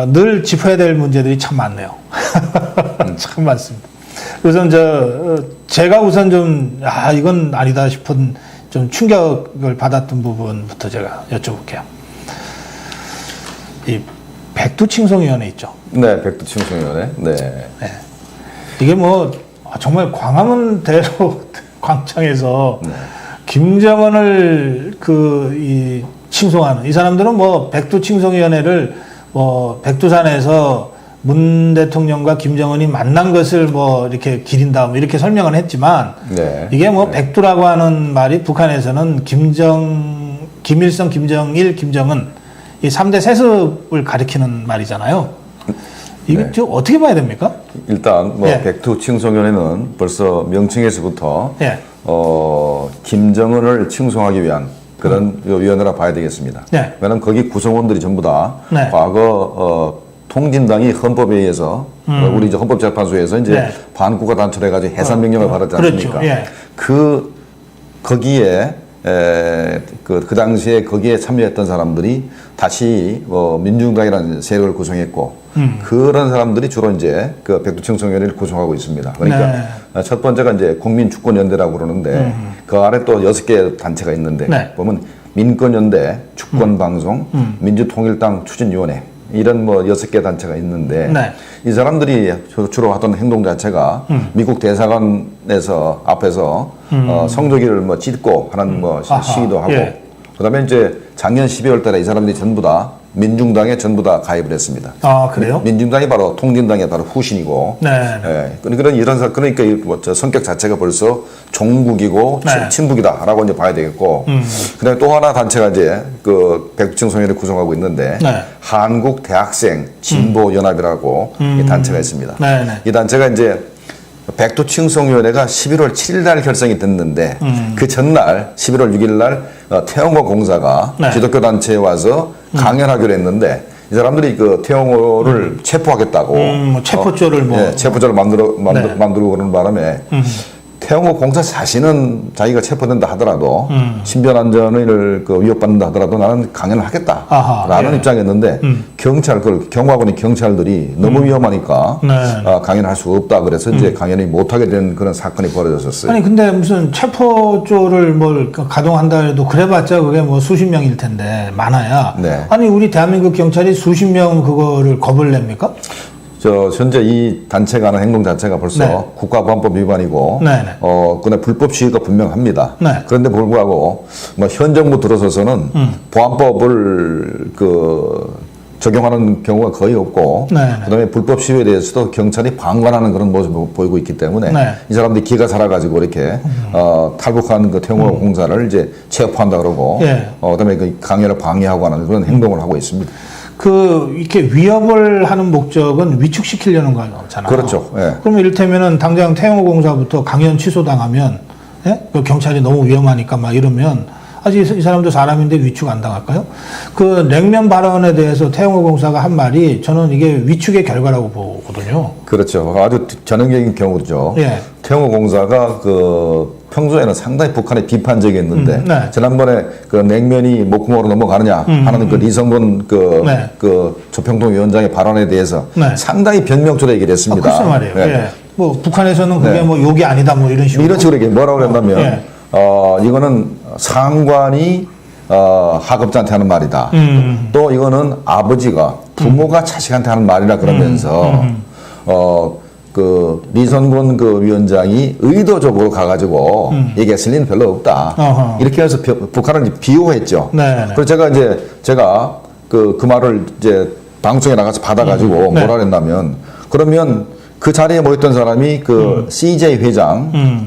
늘 짚어야 될 문제들이 참 많네요. 참 많습니다. 우선 제가 우선 좀 이건 아니다 싶은 좀 충격을 받았던 부분부터 제가 여쭤볼게요. 이 백두칭송위원회 있죠. 네, 백두칭송위원회. 네. 네. 이게 뭐 정말 광화문 대로 광장에서 네. 김정은을 이 칭송하는 이 사람들은 뭐 백두칭송위원회를 뭐 백두산에서 문 대통령과 김정은이 만난 것을 뭐 이렇게 기린다 뭐 이렇게 설명을 했지만 네. 이게 뭐 백두라고 하는 말이 북한에서는 김일성, 김정일, 김정은 이 3대 세습을 가리키는 말이잖아요. 이게 네. 좀 어떻게 봐야 됩니까? 일단 뭐 예. 백두칭송위원회는 벌써 명칭에서부터 예. 김정은을 칭송하기 위한 그런 위원회라 봐야 되겠습니다. 네. 왜냐하면 거기 구성원들이 전부 다 네. 과거 통진당이 헌법에 의해서 우리 이제 헌법재판소에서 이제 네. 반국가 단체로 해가지고 해산 명령을 받았지 않습니까? 그렇죠. 예. 거기에 그 당시에 거기에 참여했던 사람들이 다시 민중당이라는 세력을 구성했고 그런 사람들이 주로 이제 그 백두칭송위원회를 구성하고 있습니다. 그러니까 네. 첫 번째가 이제 국민주권연대라고 그러는데 그 아래 또 6개 단체가 있는데 네. 보면 민권연대, 주권방송, 민주통일당 추진위원회 이런 뭐 6개 단체가 있는데 네. 이 사람들이 주로 하던 행동 자체가 미국 대사관에서 앞에서 성조기를 뭐 찢고 하는 뭐 시위도 하고 예. 그다음에 이제 작년 12월 달에 이 사람들이 전부 다 민중당에 전부 다 가입을 했습니다. 아, 그래요? 민중당이 바로 통진당의 바로 후신이고. 네. 예. 그러니까 저 성격 자체가 벌써 종북이고 네. 친북이다라고 이제 봐야 되겠고. 그다음에 또 하나 단체가 이제 그 백두칭송위원회를 구성하고 있는데 네. 한국 대학생 진보 연합이라고 이 단체가 있습니다. 네, 네. 이 단체가 이제 백두칭송위원회가 11월 7일 날 결성이 됐는데 그 전날 11월 6일 날 태영호 공사가 네. 기독교 단체에 와서 강연하기로 했는데 이 사람들이 그 태영호를 체포하겠다고 뭐 체포조를 체포조를 만들고 그러는 바람에 태영호 공사 자신은 자기가 체포된다 하더라도 신변 안전을 위협받는다 하더라도 나는 강연을 하겠다라는 예. 입장이었는데 경호하고는 경찰들이 너무 위험하니까 네. 강연할 수가 없다 그래서 이제 강연을 못하게 된 그런 사건이 벌어졌었어요. 아니 근데 무슨 체포조를 뭘 가동한다 해도 그래봤자 그게 뭐 수십 명일 텐데 많아야. 네. 아니 우리 대한민국 경찰이 수십 명 그거를 겁을 냅니까? 현재 이 단체가 하는 행동 자체가 벌써 네. 국가보안법 위반이고, 네, 네. 그날 불법 시위가 분명합니다. 네. 그런데 불구하고, 현 정부 들어서서는 보안법을 적용하는 경우가 거의 없고, 네, 네. 그 다음에 불법 시위에 대해서도 경찰이 방관하는 그런 모습을 보이고 있기 때문에, 네. 이 사람들이 기가 살아가지고 이렇게, 탈북한 그 태영호 공사를 이제 체포한다 그러고, 예. 그 다음에 그 강연을 방해하고 하는 그런 행동을 하고 있습니다. 이렇게 위협을 하는 목적은 위축시키려는 거잖아요. 그렇죠. 예. 그러면 이를테면은 당장 태영호 공사부터 강연 취소당하면, 예? 경찰이 너무 위험하니까 막 이러면, 아직 이 사람도 사람인데 위축 안 당할까요? 냉면 발언에 대해서 태영호 공사가 한 말이 저는 이게 위축의 결과라고 보거든요. 그렇죠. 아주 전형적인 경우죠. 예. 태영호 공사가 평소에는 상당히 북한에 비판적이었는데 네. 지난번에 냉면이 목구멍으로 넘어가느냐 하는 리성건 네. 조평통 위원장의 발언에 대해서 네. 상당히 변명조로 얘기를 했습니다. 글쎄 말이에요. 네. 예. 뭐 북한에서는 그게 네. 뭐 욕이 아니다 뭐 이런 식으로. 이런 식으로 얘기해. 뭐라고 그랬냐면 예. 이거는 상관이 하급자한테 하는 말이다. 또 이거는 아버지가 부모가 자식한테 하는 말이라 그러면서 리선곤 위원장이 의도적으로 가가지고 얘기했을 리는 별로 없다. 어허. 이렇게 해서 북한을 비호했죠. 네. 그래서 제가 그 말을 이제 방송에 나가서 받아가지고 네. 뭐라 그랬냐면 그러면 그 자리에 모였던 사람이 CJ 회장,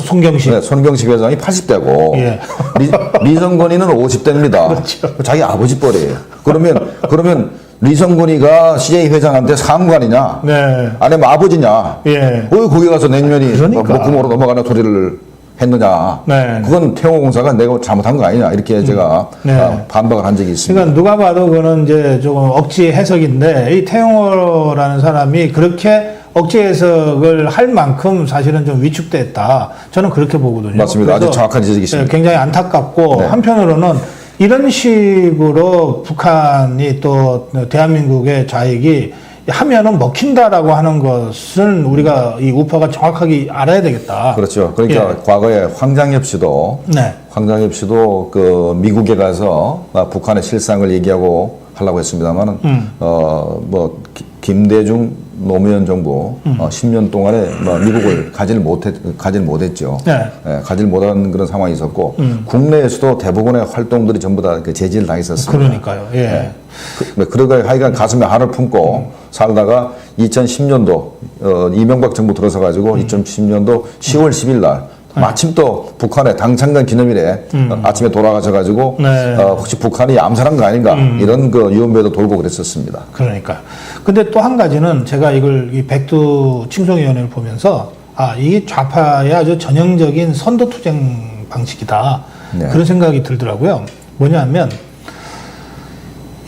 손경식. 네, 손경식 회장이 80대고, 예. 리성건이는 50대입니다. 그렇죠. 자기 아버지 뻘이에요. 그러면 리성건이가 CJ 회장한테 상관이냐? 네. 아니면 아버지냐? 예. 왜 거기 가서 냉면이 그러니까. 목구멍으로 넘어가는 소리를 했느냐? 네. 그건 태영호 공사가 내가 잘못한 거 아니냐? 이렇게 제가 네. 반박을 한 적이 있습니다. 그러니까 누가 봐도 그거는 이제 조금 억지 해석인데 이 태영호라는 사람이 그렇게 억지 해석을 할 만큼 사실은 좀 위축됐다. 저는 그렇게 보거든요. 맞습니다. 아주 그래서 정확한 지적이십니다. 굉장히 안타깝고 네. 한편으로는 이런 식으로 북한이 또 대한민국의 좌익이 하면은 먹힌다라고 하는 것은 우리가 이 우파가 정확하게 알아야 되겠다. 그렇죠. 그러니까 과거에 황장엽 씨도 네. 그 미국에 가서 북한의 실상을 얘기하고 하려고 했습니다만은 뭐 김대중 노무현 정부 10년 동안에 미국을 가질 못했죠. 네. 예, 가질 못한 그런 상황이 있었고 국내에서도 대부분의 활동들이 전부 다 그 제지를 당했었습니다. 그러니까요. 예. 그러니까 하여간 가슴에 한을 품고 살다가 2010년도 이명박 정부 들어서 가지고 2010년도 10월 10일 날 마침 또 북한의 당창간 기념일에 아침에 돌아가셔가지고 네. 혹시 북한이 암살한 거 아닌가 이런 그 유언배도 돌고 그랬었습니다. 그러니까. 근데 또 한 가지는 제가 이걸 이 백두 칭송위원회를 보면서 이게 좌파의 아주 전형적인 선도투쟁 방식이다. 네. 그런 생각이 들더라고요. 뭐냐면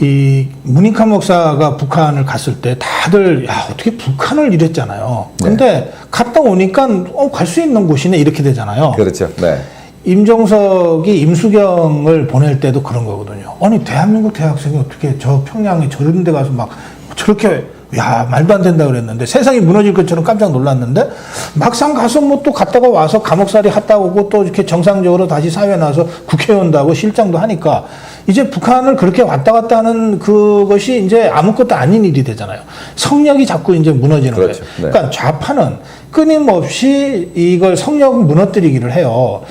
이 문익환 목사가 북한을 갔을 때 다들 어떻게 북한을 이랬잖아요. 근데 갔다 오니까 갈 수 있는 곳이네 이렇게 되잖아요. 그렇죠. 네. 임종석이 임수경을 보낼 때도 그런 거거든요. 아니 대한민국 대학생이 어떻게 저 평양에 저런 데 가서 막 저렇게 말도 안 된다 그랬는데 세상이 무너질 것처럼 깜짝 놀랐는데 막상 가서 뭐 또 갔다가 와서 감옥살이 갔다 오고 또 이렇게 정상적으로 다시 사회 나와서 국회의원도 하고 실장도 하니까 이제 북한을 그렇게 왔다 갔다 하는 그것이 이제 아무것도 아닌 일이 되잖아요. 성역이 자꾸 이제 무너지는 그렇죠. 거예요. 네. 그러니까 좌파는 끊임없이 이걸 성역을 무너뜨리기를 해요.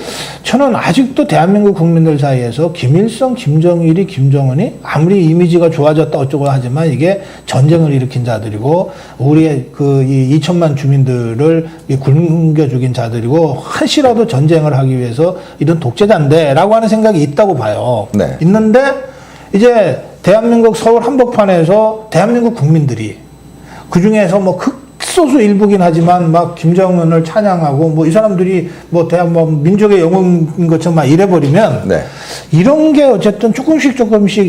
저는 아직도 대한민국 국민들 사이에서 김일성, 김정일이, 김정은이 아무리 이미지가 좋아졌다 어쩌고 하지만 이게 전쟁을 일으킨 자들이고 우리의 이 2천만 주민들을 굶겨 죽인 자들이고 한시라도 전쟁을 하기 위해서 이런 독재자인데라고 하는 생각이 있다고 봐요. 네. 있는데 이제 대한민국 서울 한복판에서 대한민국 국민들이 그 중에서 뭐 극소수 일부긴 하지만 막 김정은을 찬양하고 뭐 이 사람들이 뭐 민족의 영웅인 것처럼 막 이래버리면 네. 이런 게 어쨌든 조금씩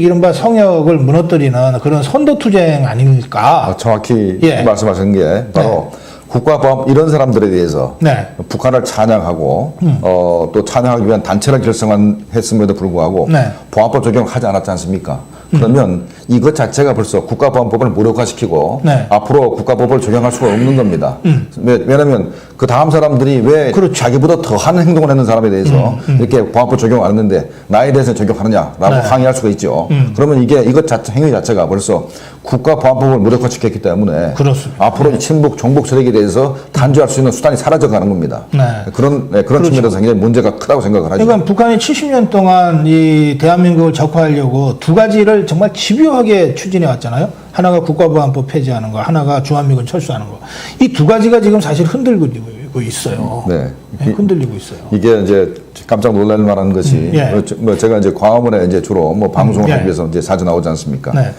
이른바 성역을 무너뜨리는 그런 선도투쟁 아닙니까? 정확히 예. 말씀하신 게 바로 국가보안 이런 사람들에 대해서 네. 북한을 찬양하고 또 찬양하기 위한 단체를 결성했음에도 불구하고 네. 보안법 적용하지 않았지 않습니까? 그러면 이것 자체가 벌써 국가보안법을 무력화시키고 네. 앞으로 국가법을 적용할 수가 없는 겁니다. 왜냐하면 그 다음 사람들이 왜 그렇죠. 자기보다 더한 행동을 했는 사람에 대해서 이렇게 보안법 적용 안 했는데 나에 대해서 적용하느냐라고 네. 항의할 수가 있죠. 그러면 이것 자체 행위 자체가 벌써 국가보안법을 무력화시켰기 때문에 그렇습니다. 앞으로 이 친북 종북 세력에 대해서 단죄할 수 있는 수단이 사라져가는 겁니다. 네. 그런 그렇죠. 측면에서 굉장히 문제가 크다고 생각을 하죠. 그러니까 북한이 70년 동안 이 대한민국을 적화하려고 두 가지를 정말 집요하게 추진해 왔잖아요. 하나가 국가보안법 폐지하는 거, 하나가 주한미군 철수하는 거. 이 두 가지가 지금 사실 흔들리고 있어요. 네. 흔들리고 있어요. 이게 이제 깜짝 놀랄 만한 것이 예. 제가 이제 광화문에 이제 주로 뭐 방송을 예. 하기 위해서 이제 자주 나오지 않습니까? 네.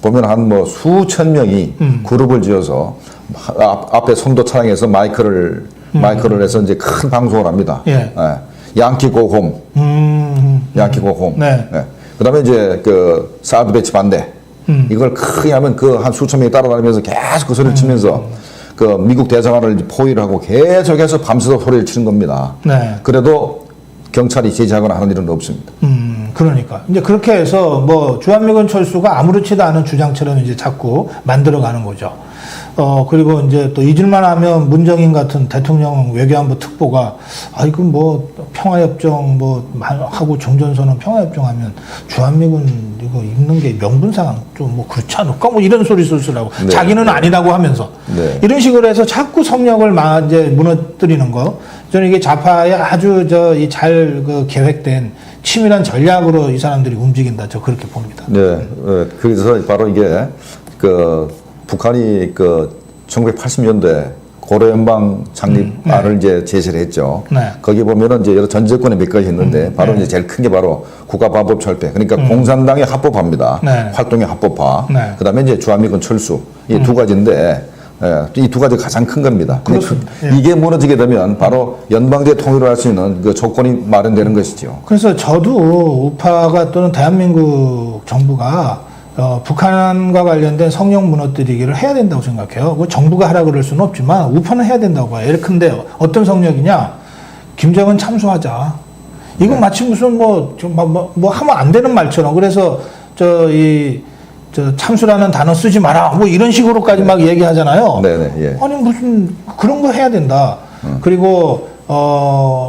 보면 한 뭐 수천 명이 그룹을 지어서 앞에 선도 차량에서 마이크를 해서 이제 큰 방송을 합니다. 예. 양키 고홈, 양키 고홈. 네. 그다음에 이제 그 사드 배치 반대. 이걸 크게 하면 그 한 수천 명이 따라다니면서 계속 그 소리를 치면서 그 미국 대사관을 포위를 하고 계속해서 밤새도록 소리를 치는 겁니다. 네. 그래도 경찰이 제지하거나 하는 일은 없습니다. 그러니까. 이제 그렇게 해서 뭐 주한미군 철수가 아무렇지도 않은 주장처럼 이제 자꾸 만들어가는 거죠. 그리고 이제 또 잊을만 하면 문정인 같은 대통령 외교안보 특보가 이거 뭐 평화협정 뭐 하고 종전선언 평화협정하면 주한미군 이거 읽는 게 명분상 좀 뭐 그렇지 않을까 뭐 이런 소리 쓸으라고 네. 자기는 아니라고 하면서 네. 이런 식으로 해서 자꾸 성역을 이제 무너뜨리는 거 저는 이게 좌파의 아주 잘 계획된 치밀한 전략으로 이 사람들이 움직인다 저 그렇게 봅니다. 네, 그래서 바로 이게 북한이 1980년대 고려연방 창립안을 이제 제시를 했죠. 네. 거기 보면은 이제 여러 전제권이 몇 가지 있는데 바로 이제 제일 큰 게 바로 국가보안법 철폐. 그러니까 공산당의 합법화입니다. 네. 활동의 합법화. 네. 그다음에 이제 주한미군 철수. 이 두 가지인데 이 두 가지가 가장 큰 겁니다. 그렇습니다. 이게 무너지게 되면 바로 연방제 통일을 할 수 있는 그 조건이 마련되는 것이죠. 그래서 저도 우파가 또는 대한민국 정부가 북한과 관련된 성역 무너뜨리기를 해야 된다고 생각해요. 뭐 정부가 하라 그럴 수는 없지만 우파는 해야 된다고 봐요. 예를 근데 어떤 성역이냐? 김정은 참수하자. 이건 마치 무슨 뭐 하면 안 되는 말처럼. 그래서 저 참수라는 단어 쓰지 마라. 뭐 이런 식으로까지 막 얘기하잖아요. 네네. 예. 아니 무슨 그런 거 해야 된다. 그리고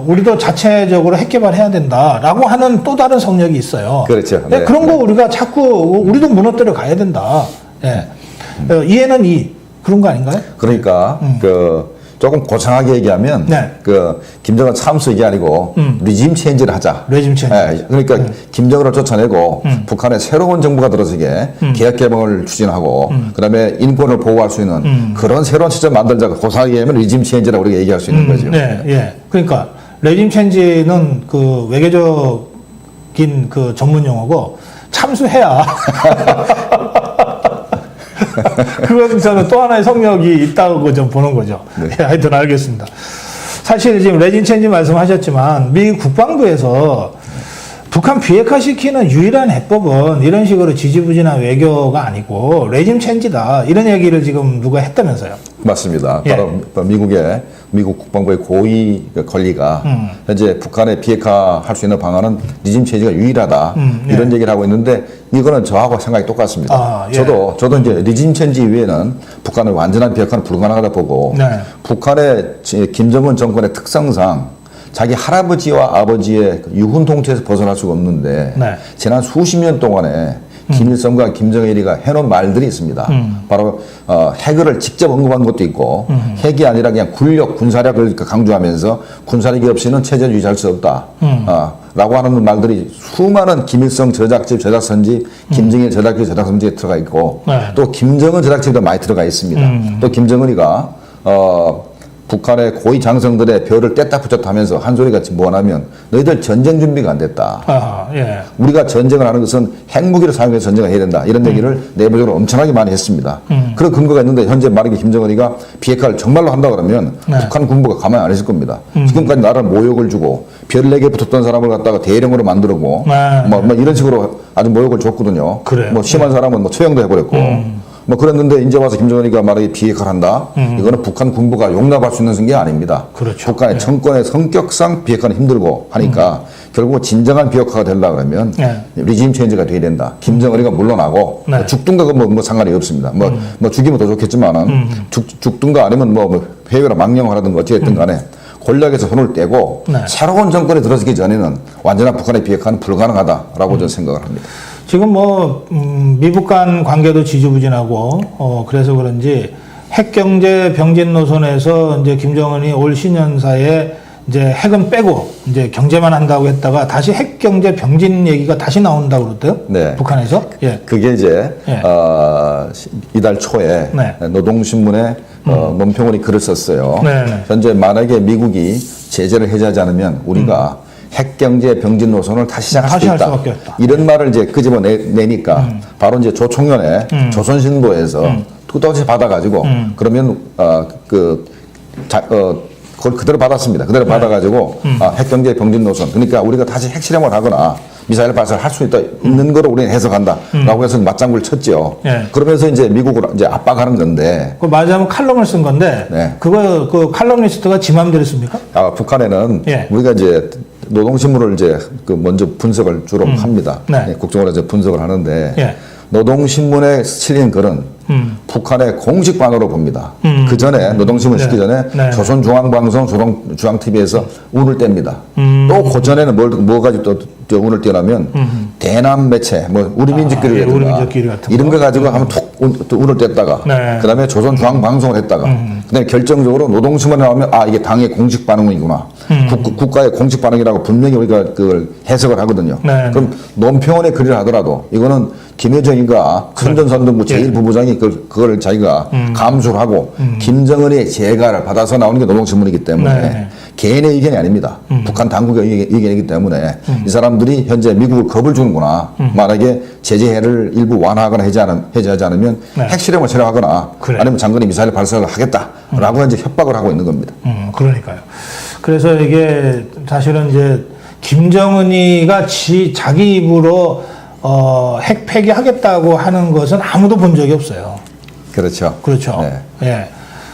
우리도 자체적으로 핵 개발해야 된다라고 하는 또 다른 성역이 있어요. 그렇죠. 네, 네. 그런 거 우리가 자꾸 우리도 무너뜨려 가야 된다. 예. 이에는 그런 거 아닌가요? 그러니까 조금 고상하게 얘기하면 네. 김정은 참수 이게 아니고 리짐 체인지를 하자. 레짐 체인지. 예, 그러니까 김정은을 쫓아내고 북한에 새로운 정부가 들어서게 개혁 개방을 추진하고 그다음에 인권을 보호할 수 있는 그런 새로운 시점 만들자고 고상하게 얘기하면 리짐 체인지라고 우리가 얘기할 수 있는 거죠. 네, 예. 그러니까 레짐 체인지는 그 외교적인 그 전문 용어고 참수해야. 그건 저는 또 하나의 성역이 있다고 좀 보는 거죠. 네. 예, 하여튼 알겠습니다. 사실 지금 레짐 체인지 말씀하셨지만 미 국방부에서 북한 비핵화시키는 유일한 해법은 이런 식으로 지지부진한 외교가 아니고 레짐 체인지다. 이런 얘기를 지금 누가 했다면서요. 맞습니다. 예. 바로 미국 국방부의 고위 권리가 현재 북한의 비핵화할 수 있는 방안은 리짐 체인지가 유일하다. 예. 이런 얘기를 하고 있는데 이거는 저하고 생각이 똑같습니다. 아, 예. 저도 이제 리짐 체인지 이외에는 북한의 완전한 비핵화는 불가능하다 보고 네. 북한의 김정은 정권의 특성상 자기 할아버지와 아버지의 유훈 통치에서 벗어날 수가 없는데 네. 지난 수십 년 동안에 김일성과 김정일이가 해놓은 말들이 있습니다. 바로 핵을 직접 언급한 것도 있고 핵이 아니라 그냥 군사력을 강조하면서 군사력이 없이는 체제를 유지할 수 없다. 라고 하는 말들이 수많은 김일성 저작집, 저작선집, 김정일 저작집, 저작선집에 들어가 있고 네. 또 김정은 저작집도 많이 들어가 있습니다. 또 김정은이가 북한의 고위 장성들의 별을 뗐다 붙였다 하면서 한 소리가 뭐냐면 너희들 전쟁 준비가 안 됐다. 아, 예. 우리가 전쟁을 하는 것은 핵무기를 사용해서 전쟁을 해야 된다. 이런 얘기를 내부적으로 엄청나게 많이 했습니다. 그런 근거가 있는데 현재 만약에 김정은이가 비핵화를 정말로 한다 그러면 네. 북한 군부가 가만히 안 있을 겁니다. 지금까지 나라를 모욕을 주고 별 4개 붙었던 사람을 갖다가 대령으로 만들고 네. 뭐 이런 식으로 아주 모욕을 줬거든요. 그래요. 뭐 심한 사람은 뭐 처형도 해버렸고 뭐 그랬는데 이제 와서 김정은이가 말하기 비핵화를 한다. 이거는 북한 군부가 용납할 수 있는 게 아닙니다. 그렇죠. 북한의 네. 정권의 성격상 비핵화는 힘들고 하니까 결국 진정한 비핵화가 되려고 그러면 네. 리짐 체인지가 돼야 된다. 김정은이가 물러나고 네. 죽든가 뭐 상관이 없습니다. 뭐 죽이면 더 좋겠지만은 죽든가 아니면 뭐 해외로 망령을 하든가 어찌됐든 간에 권력에서 손을 떼고 네. 새로운 정권이 들어서기 전에는 완전한 북한의 비핵화는 불가능하다라고 저는 생각을 합니다. 지금 미북 간 관계도 지지부진하고 그래서 그런지 핵경제 병진 노선에서 이제 김정은이 올 신년사에 이제 핵은 빼고 이제 경제만 한다고 했다가 다시 핵경제 병진 얘기가 다시 나온다고 그러대요. 네. 북한에서. 예. 그게 이제 예. 이달 초에 네. 노동신문에 논평원이 글을 썼어요. 네. 현재 만약에 미국이 제재를 해제하지 않으면 우리가 핵경제 병진 노선을 다시 시작할 다시 수 할 있다. 수밖에 없다. 이런 말을 이제 끄집어 내니까 바로 이제 조총련의 조선신보에서 또다시 받아가지고 그러면 그걸 그대로 받았습니다. 그대로 네. 받아가지고 핵경제 병진 노선. 그러니까 우리가 다시 핵실험을 하거나 미사일 발사를 할 수 있는 거로 우리는 해석한다라고 해서 맞장구를 쳤죠. 네. 그러면서 이제 미국을 이제 압박하는 건데. 그 말하자면 칼럼을 쓴 건데 네. 그 칼럼니스트가 지 맘대로 씁니까? 북한에는 예. 우리가 이제 노동신문을 이제 먼저 분석을 주로 합니다. 네. 국정원에서 이제 분석을 하는데 예. 노동신문에 실린 글은 북한의 공식 반으로 봅니다. 그 전에 노동신문 네. 시기 전에 네. 조선중앙방송, 조선중앙TV에서 운을 뗍니다. 또 그 전에는 뭐 가지고 또 운을 떼냐면 대남 매체, 뭐 우리민족끼리 예, 우리민족끼리 같은 이런 거. 거 가지고 한번 또 운을 뗐다가 네. 그다음에 조선중앙방송을 했다가 그다음에 결정적으로 노동신문에 나오면 이게 당의 공식 반응이구나. 국가의 공식 반응이라고 분명히 우리가 그걸 해석을 하거든요. 네. 그럼 논평원의 글을 하더라도 이거는 김여정이가 선전선동부 제1부부장이 그걸 자기가 감수를 하고 김정은의 재가를 받아서 나오는 게 노동신문이기 때문에 네. 개인의 의견이 아닙니다. 북한 당국의 의견이기 때문에 이 사람들이 현재 미국을 겁을 주는구나. 만약에 제재를 일부 완화하거나 해제하지 않으면 네. 핵실험을 실행하거나 그래. 아니면 장거리 미사일 발사를 하겠다라고 이제 협박을 하고 있는 겁니다. 그러니까요. 그래서 이게 사실은 이제 김정은이가 자기 입으로 핵 폐기하겠다고 하는 것은 아무도 본 적이 없어요. 그렇죠. 그렇죠. 네. 예.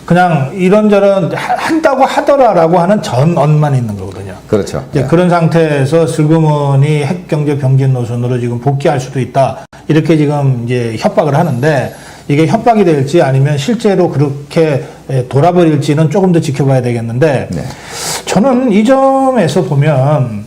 그냥 이런저런 한다고 하더라라고 하는 전언만 있는 거거든요. 그렇죠. 이제 그런 상태에서 슬그머니 핵경제 병진 노선으로 지금 복귀할 수도 있다. 이렇게 지금 이제 협박을 하는데 이게 협박이 될지 아니면 실제로 그렇게 돌아버릴지는 조금 더 지켜봐야 되겠는데 네. 저는 이 점에서 보면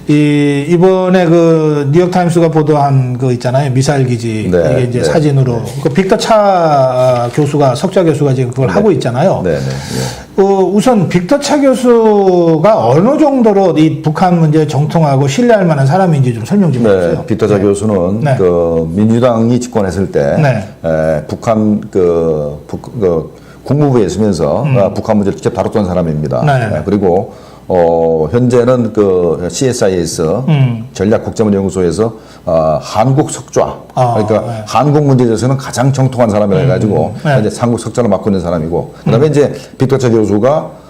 이번에 그 뉴욕타임스가 보도한 그 있잖아요. 미사일 기지. 네, 이게 이제 네, 사진으로. 그 빅터 차 교수가, 석좌 교수가 지금 그걸 하고 있잖아요. 네, 네, 네. 우선 빅터 차 교수가 어느 정도로 이 북한 문제에 정통하고 신뢰할 만한 사람인지 좀 설명 좀 해주세요. 네, 빅터자 교수는 네. 그 민주당이 집권했을 때 네. 북한 국무부에 있으면서 북한 문제를 직접 다뤘던 사람입니다. 네. 그리고 현재는 그 CSIS 전략국제문제연구소에서 한국 석좌 그러니까 네. 한국 문제에 대해서는 가장 정통한 사람이라 해가지고 네. 현재 한국 석좌를 맡고 있는 사람이고 그다음에 이제 빅터차 교수가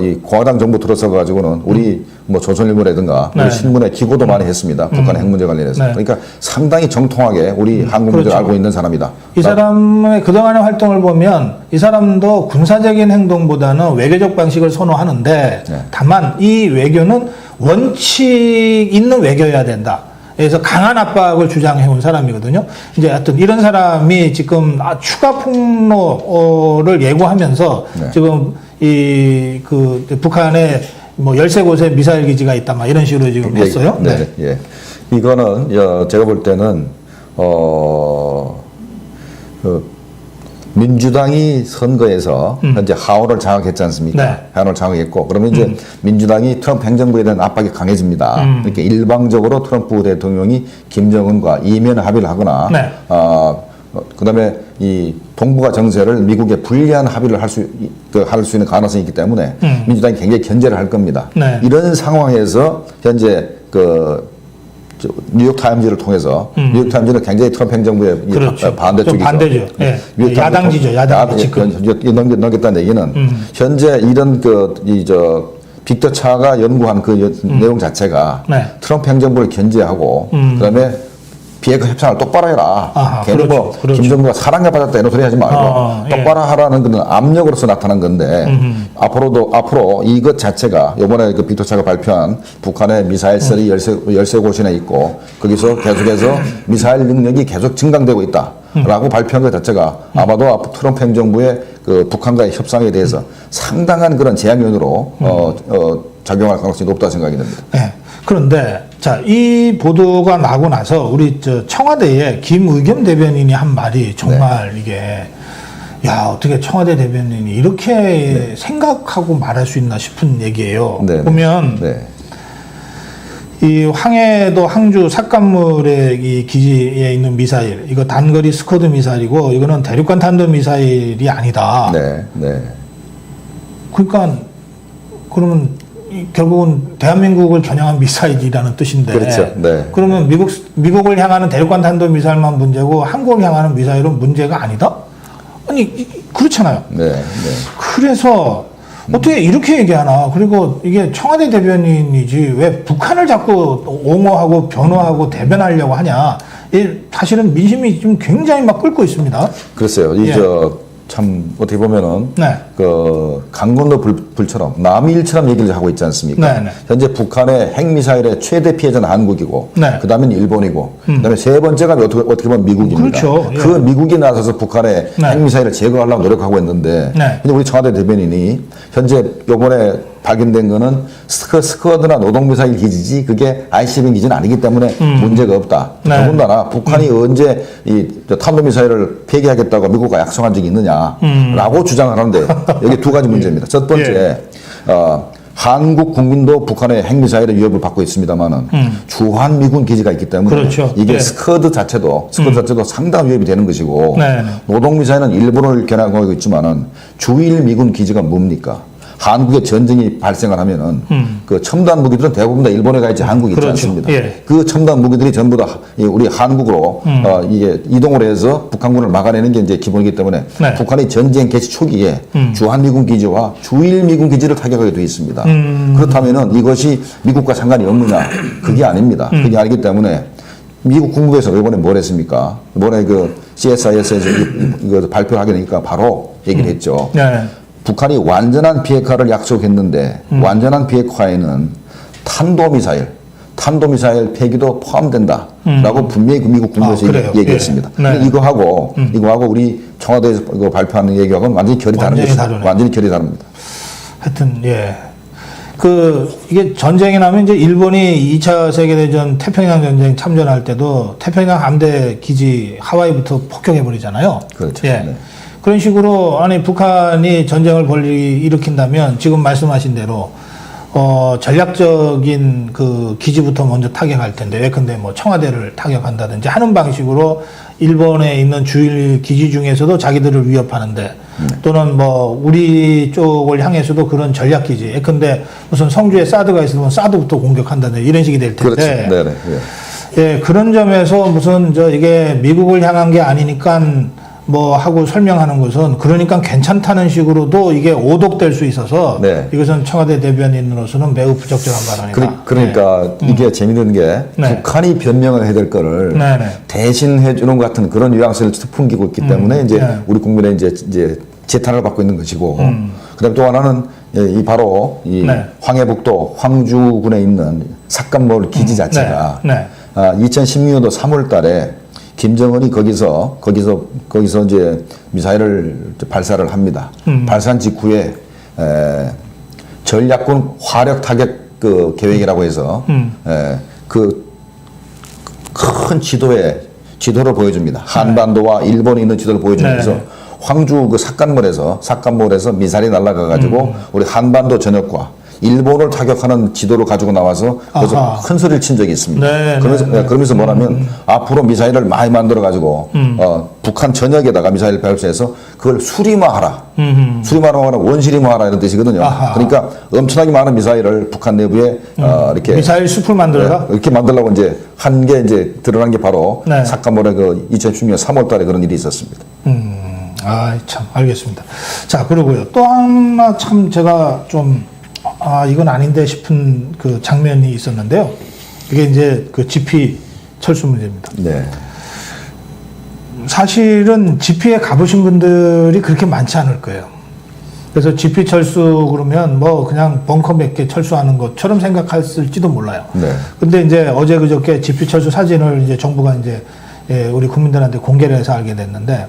이 공화당 정부 들어서 가지고는 우리 뭐 조선일보라든가 네. 우리 신문에 기고도 많이 했습니다. 북한 핵 문제 관련해서. 네. 그러니까 상당히 정통하게 우리 한국 문제를 그렇죠. 알고 있는 사람이다. 이 사람의 그동안의 활동을 보면 이 사람도 군사적인 행동보다는 외교적 방식을 선호하는데 네. 다만 이 외교는 원칙 있는 외교여야 된다. 그래서 강한 압박을 주장해온 사람이거든요. 이제 하여튼 이런 사람이 지금 추가 폭로를 예고하면서 네. 지금 그 북한에 뭐 13곳에 미사일 기지가 있다 막 이런 식으로 지금 했어요. 네. 예. 이거는 제가 볼 때는 민주당이 선거에서 현재 하원을 장악했지 않습니까? 네. 하원을 장악했고 그러면 이제 민주당이 트럼프 행정부에 대한 압박이 강해집니다. 이렇게 일방적으로 트럼프 대통령이 김정은과 이면 합의를 하거나 네. 그다음에 이 동북아 정세를 미국에 불리한 합의를 할 수 있는 가능성이 있기 때문에 민주당이 굉장히 견제를 할 겁니다. 네. 이런 상황에서 현재 뉴욕타임즈를 통해서 뉴욕타임즈는 굉장히 트럼프 행정부의 그렇죠. 반대쪽이죠. 좀 반대죠. 예. 야당지죠. 야당이 지금. 넘겼다는 얘기는 현재 이런 빅터차가 연구한 그 내용 자체가 네. 트럼프 행정부를 견제하고 그다음에 비핵화 협상을 똑바로 해라. 아하, 괜히 뭐 그렇죠. 김정부가 사랑에 받았다 이런 소리 하지 말고 예. 똑바로 하라는 그런 압력으로서 나타난 건데 앞으로 이것 자체가 이번에 그 빅터차가 발표한 북한의 미사일설이 13곳이나 있고 거기서 계속해서 미사일 능력이 계속 증강되고 있다라고 발표한 것 자체가 아마도 앞으로 트럼프 행정부의 그 북한과의 협상에 대해서 상당한 그런 제약 요인으로 작용할 가능성이 높다 생각이 듭니다. 네. 그런데 자, 이 보도가 나고 나서 우리 청와대에 김의겸 대변인이 한 말이 정말 이게 어떻게 청와대 대변인이 이렇게 생각하고 말할 수 있나 싶은 얘기예요. 보면 이 황해도 항주 삭간물의 이 기지에 있는 미사일, 이거 단거리 스쿼드 미사일이고 이거는 대륙간 탄도 미사일이 아니다. 그러니까 그러면 결국은 대한민국을 겨냥한 미사일이라는 뜻인데. 그렇죠. 그러면 미국을 향하는 대륙간 탄도 미사일만 문제고 한국을 향하는 미사일은 문제가 아니다? 아니 그렇잖아요. 그래서 어떻게 이렇게 얘기하나? 그리고 이게 청와대 대변인이지 왜 북한을 자꾸 옹호하고 변호하고 대변하려고 하냐? 사실은 민심이 좀 굉장히 막 끓고 있습니다. 글쎄요. 참 어떻게 보면은 강 건너 불처럼 남일처럼 얘기를 하고 있지 않습니까? 현재 북한의 핵미사일의 최대 피해자는 한국이고 그다음엔 일본이고 그다음에 세 번째가 어떻게 보면 미국입니다. 그렇죠. 그 미국이 나서서 북한의 핵미사일을 제거하려고 노력하고 있는데 근데 우리 청와대 대변인이 현재 요번에 발견된 거는 스쿼드나 노동미사일 기지지 그게 ICBM 기지는 아니기 때문에 문제가 없다. 더군다나 북한이 언제 이 탄도미사일을 폐기하겠다고 미국과 약속한 적이 있느냐라고 주장을 하는데 여기 두 가지 문제입니다. 첫 번째, 한국 국민도 북한의 핵미사일의 위협을 받고 있습니다만은 주한 미군 기지가 있기 때문에 이게 스쿼드 자체도 상당한 위협이 되는 것이고 노동미사일은 일본을 겨냥하고 있지만은 주일 미군 기지가 뭡니까? 한국에 전쟁이 발생을 하면은 그 첨단 무기들은 대부분 다 일본에 가 있지 한국에 있지 않습니다. 그 첨단 무기들이 전부 다 우리 한국으로 이게 이동을 해서 북한군을 막아내는 게 이제 기본이기 때문에 북한이 전쟁 개시 초기에 주한미군 기지와 주일 미군 기지를 타격하게 되어 있습니다. 그렇다면은 이것이 미국과 상관이 없느냐? 그게 아닙니다. 그게 아니기 때문에 미국 국무부에서 이번에 뭘 했습니까? 이번에 그 CSIS에서 이거 발표하게 되니까 바로 얘기를 했죠. 네. 북한이 완전한 비핵화를 약속했는데 완전한 비핵화에는 탄도미사일 폐기도 포함된다라고 분명히 미국 국무부에서 얘기했습니다. 예. 네. 이거하고 우리 청와대에서 이거 발표하는 얘기하고는 완전히 결이 다른 것입니다. 완전히 결이 다릅니다. 하여튼 예. 이게 전쟁이 나면 이제 일본이 2차 세계대전 태평양 전쟁 참전할 때도 태평양 함대 기지 하와이부터 폭격해 버리잖아요. 그렇죠. 예. 네. 그런 식으로 아니 북한이 전쟁을 일으킨다면 지금 말씀하신 대로 전략적인 그 기지부터 먼저 타격할 텐데 예컨대 뭐 청와대를 타격한다든지 하는 방식으로 일본에 있는 주일 기지 중에서도 자기들을 위협하는데 또는 뭐 우리 쪽을 향해서도 그런 전략 기지 예컨대 무슨 성주에 사드가 있으면 사드부터 공격한다든지 이런 식이 될 텐데 그렇죠. 네네. 예, 그런 점에서 무슨 이게 미국을 향한 게 아니니까 뭐 하고 설명하는 것은 그러니까 괜찮다는 식으로도 이게 오독될 수 있어서 네. 이것은 청와대 대변인으로서는 매우 부적절한 발언이다. 그러니까 이게 재미있는 게 네. 북한이 변명을 해야 될 거를 네네. 대신 해주는 것 같은 그런 뉘앙스를 풍기고 있기 때문에 이제 네. 우리 국민의 이제 재탄을 받고 있는 것이고 그다음에 또 하나는 이 바로 이 네. 황해북도 황주군에 있는 삭감몰 기지 자체가 네. 2016년도 3월달에 김정은이 거기서 이제 미사일을 발사를 합니다. 발사한 직후에 전략군 화력 타격 그 계획이라고 해서 그 큰 지도를 보여줍니다. 한반도와 일본에 있는 지도를 보여주면서 네. 황주 그 삭간몰에서 미사일이 날아가가지고 우리 한반도 전역과 일본을 타격하는 지도를 가지고 나와서 그래서 큰 소리를 친 적이 있습니다. 네, 그러면서 뭐냐면 앞으로 미사일을 많이 만들어가지고 북한 전역에다가 미사일 발사해서 그걸 수리화하라. 수리화하라, 원시리화하라 이런 뜻이거든요. 그러니까 엄청나게 많은 미사일을 북한 내부에 이렇게 미사일 숲을 만들어라? 이렇게 만들려고 이제 한 게 이제 드러난 게 바로 네. 삭감몰의 그 2016년 3월달에 그런 일이 있었습니다. 참 알겠습니다. 자 그리고요 또 하나 참 제가 좀 이건 아닌데 싶은 그 장면이 있었는데요. 이게 이제 그 GP 철수 문제입니다. 네. 사실은 GP에 가보신 분들이 그렇게 많지 않을 거예요. 그래서 GP 철수 그러면 뭐 그냥 벙커 몇 개 철수하는 것처럼 생각했을지도 몰라요. 네. 근데 이제 어제 그저께 GP 철수 사진을 이제 정부가 이제 우리 국민들한테 공개를 해서 알게 됐는데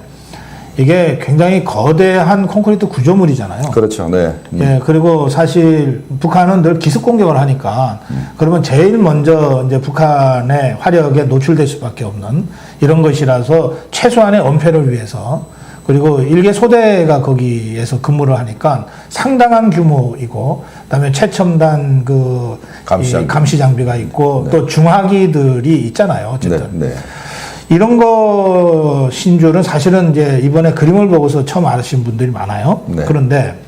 이게 굉장히 거대한 콘크리트 구조물이잖아요. 그렇죠. 네. 예, 그리고 사실 북한은 늘 기습 공격을 하니까 그러면 제일 먼저 이제 북한의 화력에 노출될 수밖에 없는 이런 것이라서 최소한의 엄폐를 위해서 그리고 일개 소대가 거기에서 근무를 하니까 상당한 규모이고 그다음에 최첨단 그 감시 장비가 있고 네. 또 중화기들이 있잖아요. 어쨌든. 네. 이런 것인 줄은 사실은 이제 이번에 그림을 보고서 처음 아신 분들이 많아요. 네. 그런데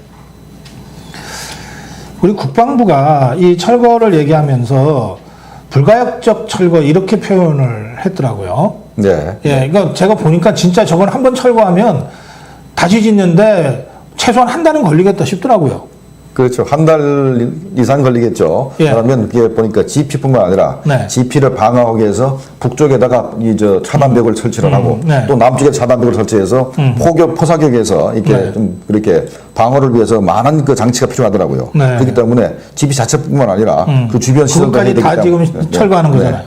우리 국방부가 이 철거를 얘기하면서 불가역적 철거 이렇게 표현을 했더라고요. 네. 예, 그러니까 제가 보니까 진짜 저건 한번 철거하면 다시 짓는데 최소한 한 달은 걸리겠다 싶더라고요. 그렇죠. 한 달 이상 걸리겠죠. 예. 그러면 그게 보니까 GP뿐만 아니라 네. GP를 방어하기 위해서 북쪽에다가 차단벽을 설치를 하고 네. 또 남쪽에 차단벽을 설치해서 포사격에서 이렇게 네. 좀 그렇게 방어를 위해서 많은 그 장치가 필요하더라고요. 네. 그렇기 때문에 GP 자체뿐만 아니라 그 주변 시설도 해야 되기 다 지금 네. 철거하는 네. 거잖아요.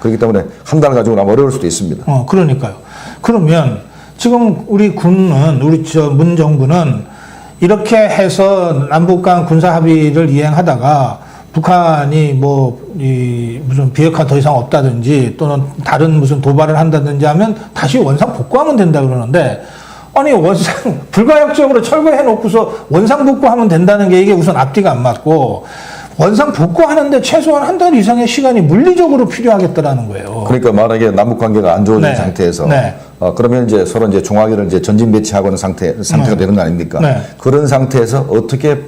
그렇기 때문에 한 달 가지고 나면 어려울 수도 있습니다. 그러니까요. 그러면 지금 우리 군은 우리 문 정부는 이렇게 해서 남북 간 군사 합의를 이행하다가 북한이 무슨 비핵화 더 이상 없다든지 또는 다른 무슨 도발을 한다든지 하면 다시 원상 복구하면 된다 그러는데 아니 원상 불가역적으로 철거해 놓고서 원상 복구하면 된다는 게 이게 우선 앞뒤가 안 맞고 원상 복구하는데 최소한 한 달 이상의 시간이 물리적으로 필요하겠다라는 거예요. 그러니까 만약에 남북 관계가 안 좋아진 네. 상태에서 네. 그러면 이제 서로 이제 중화기를 이제 전진 배치하고는 상태가 네. 되는 거 아닙니까? 네. 그런 상태에서 어떻게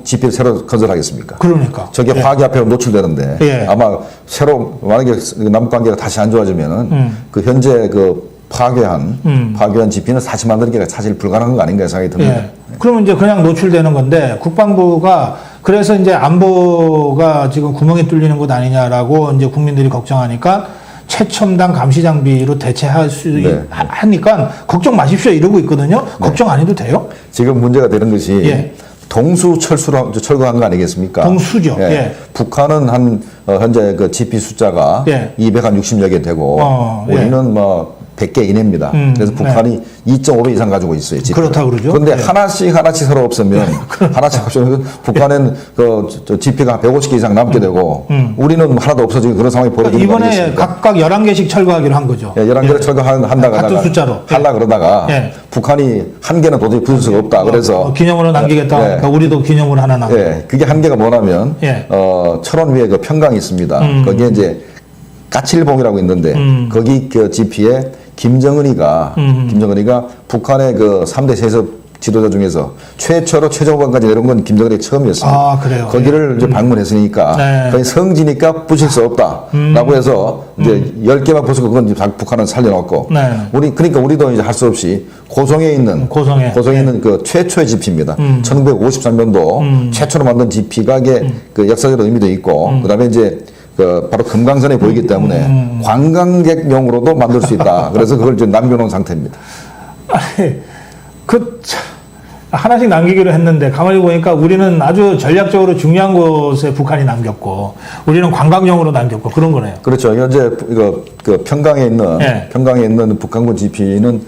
GP를 새로 건설하겠습니까? 그러니까. 저게 화기 앞에 노출되는데 예. 아마 새로 만약에 남북 관계가 다시 안 좋아지면은 그 현재 그 파괴한 GP는 다시 만드는 게 사실 불가능한 거 아닌가 생각이 듭니다. 예. 그러면 이제 그냥 노출되는 건데 국방부가 그래서 이제 안보가 지금 구멍이 뚫리는 것 아니냐라고 이제 국민들이 걱정하니까 최첨단 감시 장비로 대체할 수 네. 하니까 걱정 마십시오 이러고 있거든요. 걱정 안 해도 돼요? 지금 문제가 되는 것이 예. 동수 철거한 거 아니겠습니까? 동수죠. 예. 예. 북한은 현재 그 GP 숫자가 예. 260여 개 되고 예. 우리는 뭐 100개 이내입니다. 그래서 북한이 2.5배 이상 가지고 있어요. GP. 그렇다고 그러죠. 그런데 예. 하나씩 서로 없으면 하나씩 없으면 북한은 저 GP가 150개 이상 남게 되고 우리는 하나도 없어지고 그런 상황이 벌어지는 거 이번에 아니겠습니까? 각각 11개씩 철거하기로 한 거죠. 예, 11개를 철거한다가 같은 숫자로. 하려 그러다가 예. 북한이 한 개는 도저히 부술 수가 없다. 그래서 기념으로 남기겠다. 예. 그러니까 우리도 기념으로 하나 남겨. 예, 그게 한계가 뭐냐면, 예. 철원 위에 그 평강이 있습니다. 거기에 이제 까칠봉이라고 있는데, 거기 그 GP에 김정은이가 북한의 그 3대 세습 지도자 중에서 최초로 최종관까지 내려온 건 김정은이 처음이었습니다. 아, 그래요? 거기를 이제 방문했으니까, 네. 거기 성지니까 부실 수 없다. 라고 해서 이제 10개만 부수고 그건 이제 북한은 살려놓고, 네. 그러니까 우리도 이제 할 수 없이 고성에 있는 그 최초의 GP입니다. 1953년도 최초로 만든 GP가 이게 그 역사적으로 의미도 있고, 그다음에 이제 그 바로 금강산에 보이기 때문에 관광객용으로도 만들 수 있다. 그래서 그걸 이제 남겨놓은 상태입니다. 아니, 하나씩 남기기로 했는데 가만히 보니까 우리는 아주 전략적으로 중요한 곳에 북한이 남겼고 우리는 관광용으로 남겼고 그런 거네요. 그렇죠. 현재 그 평강에 있는 북한군 GP는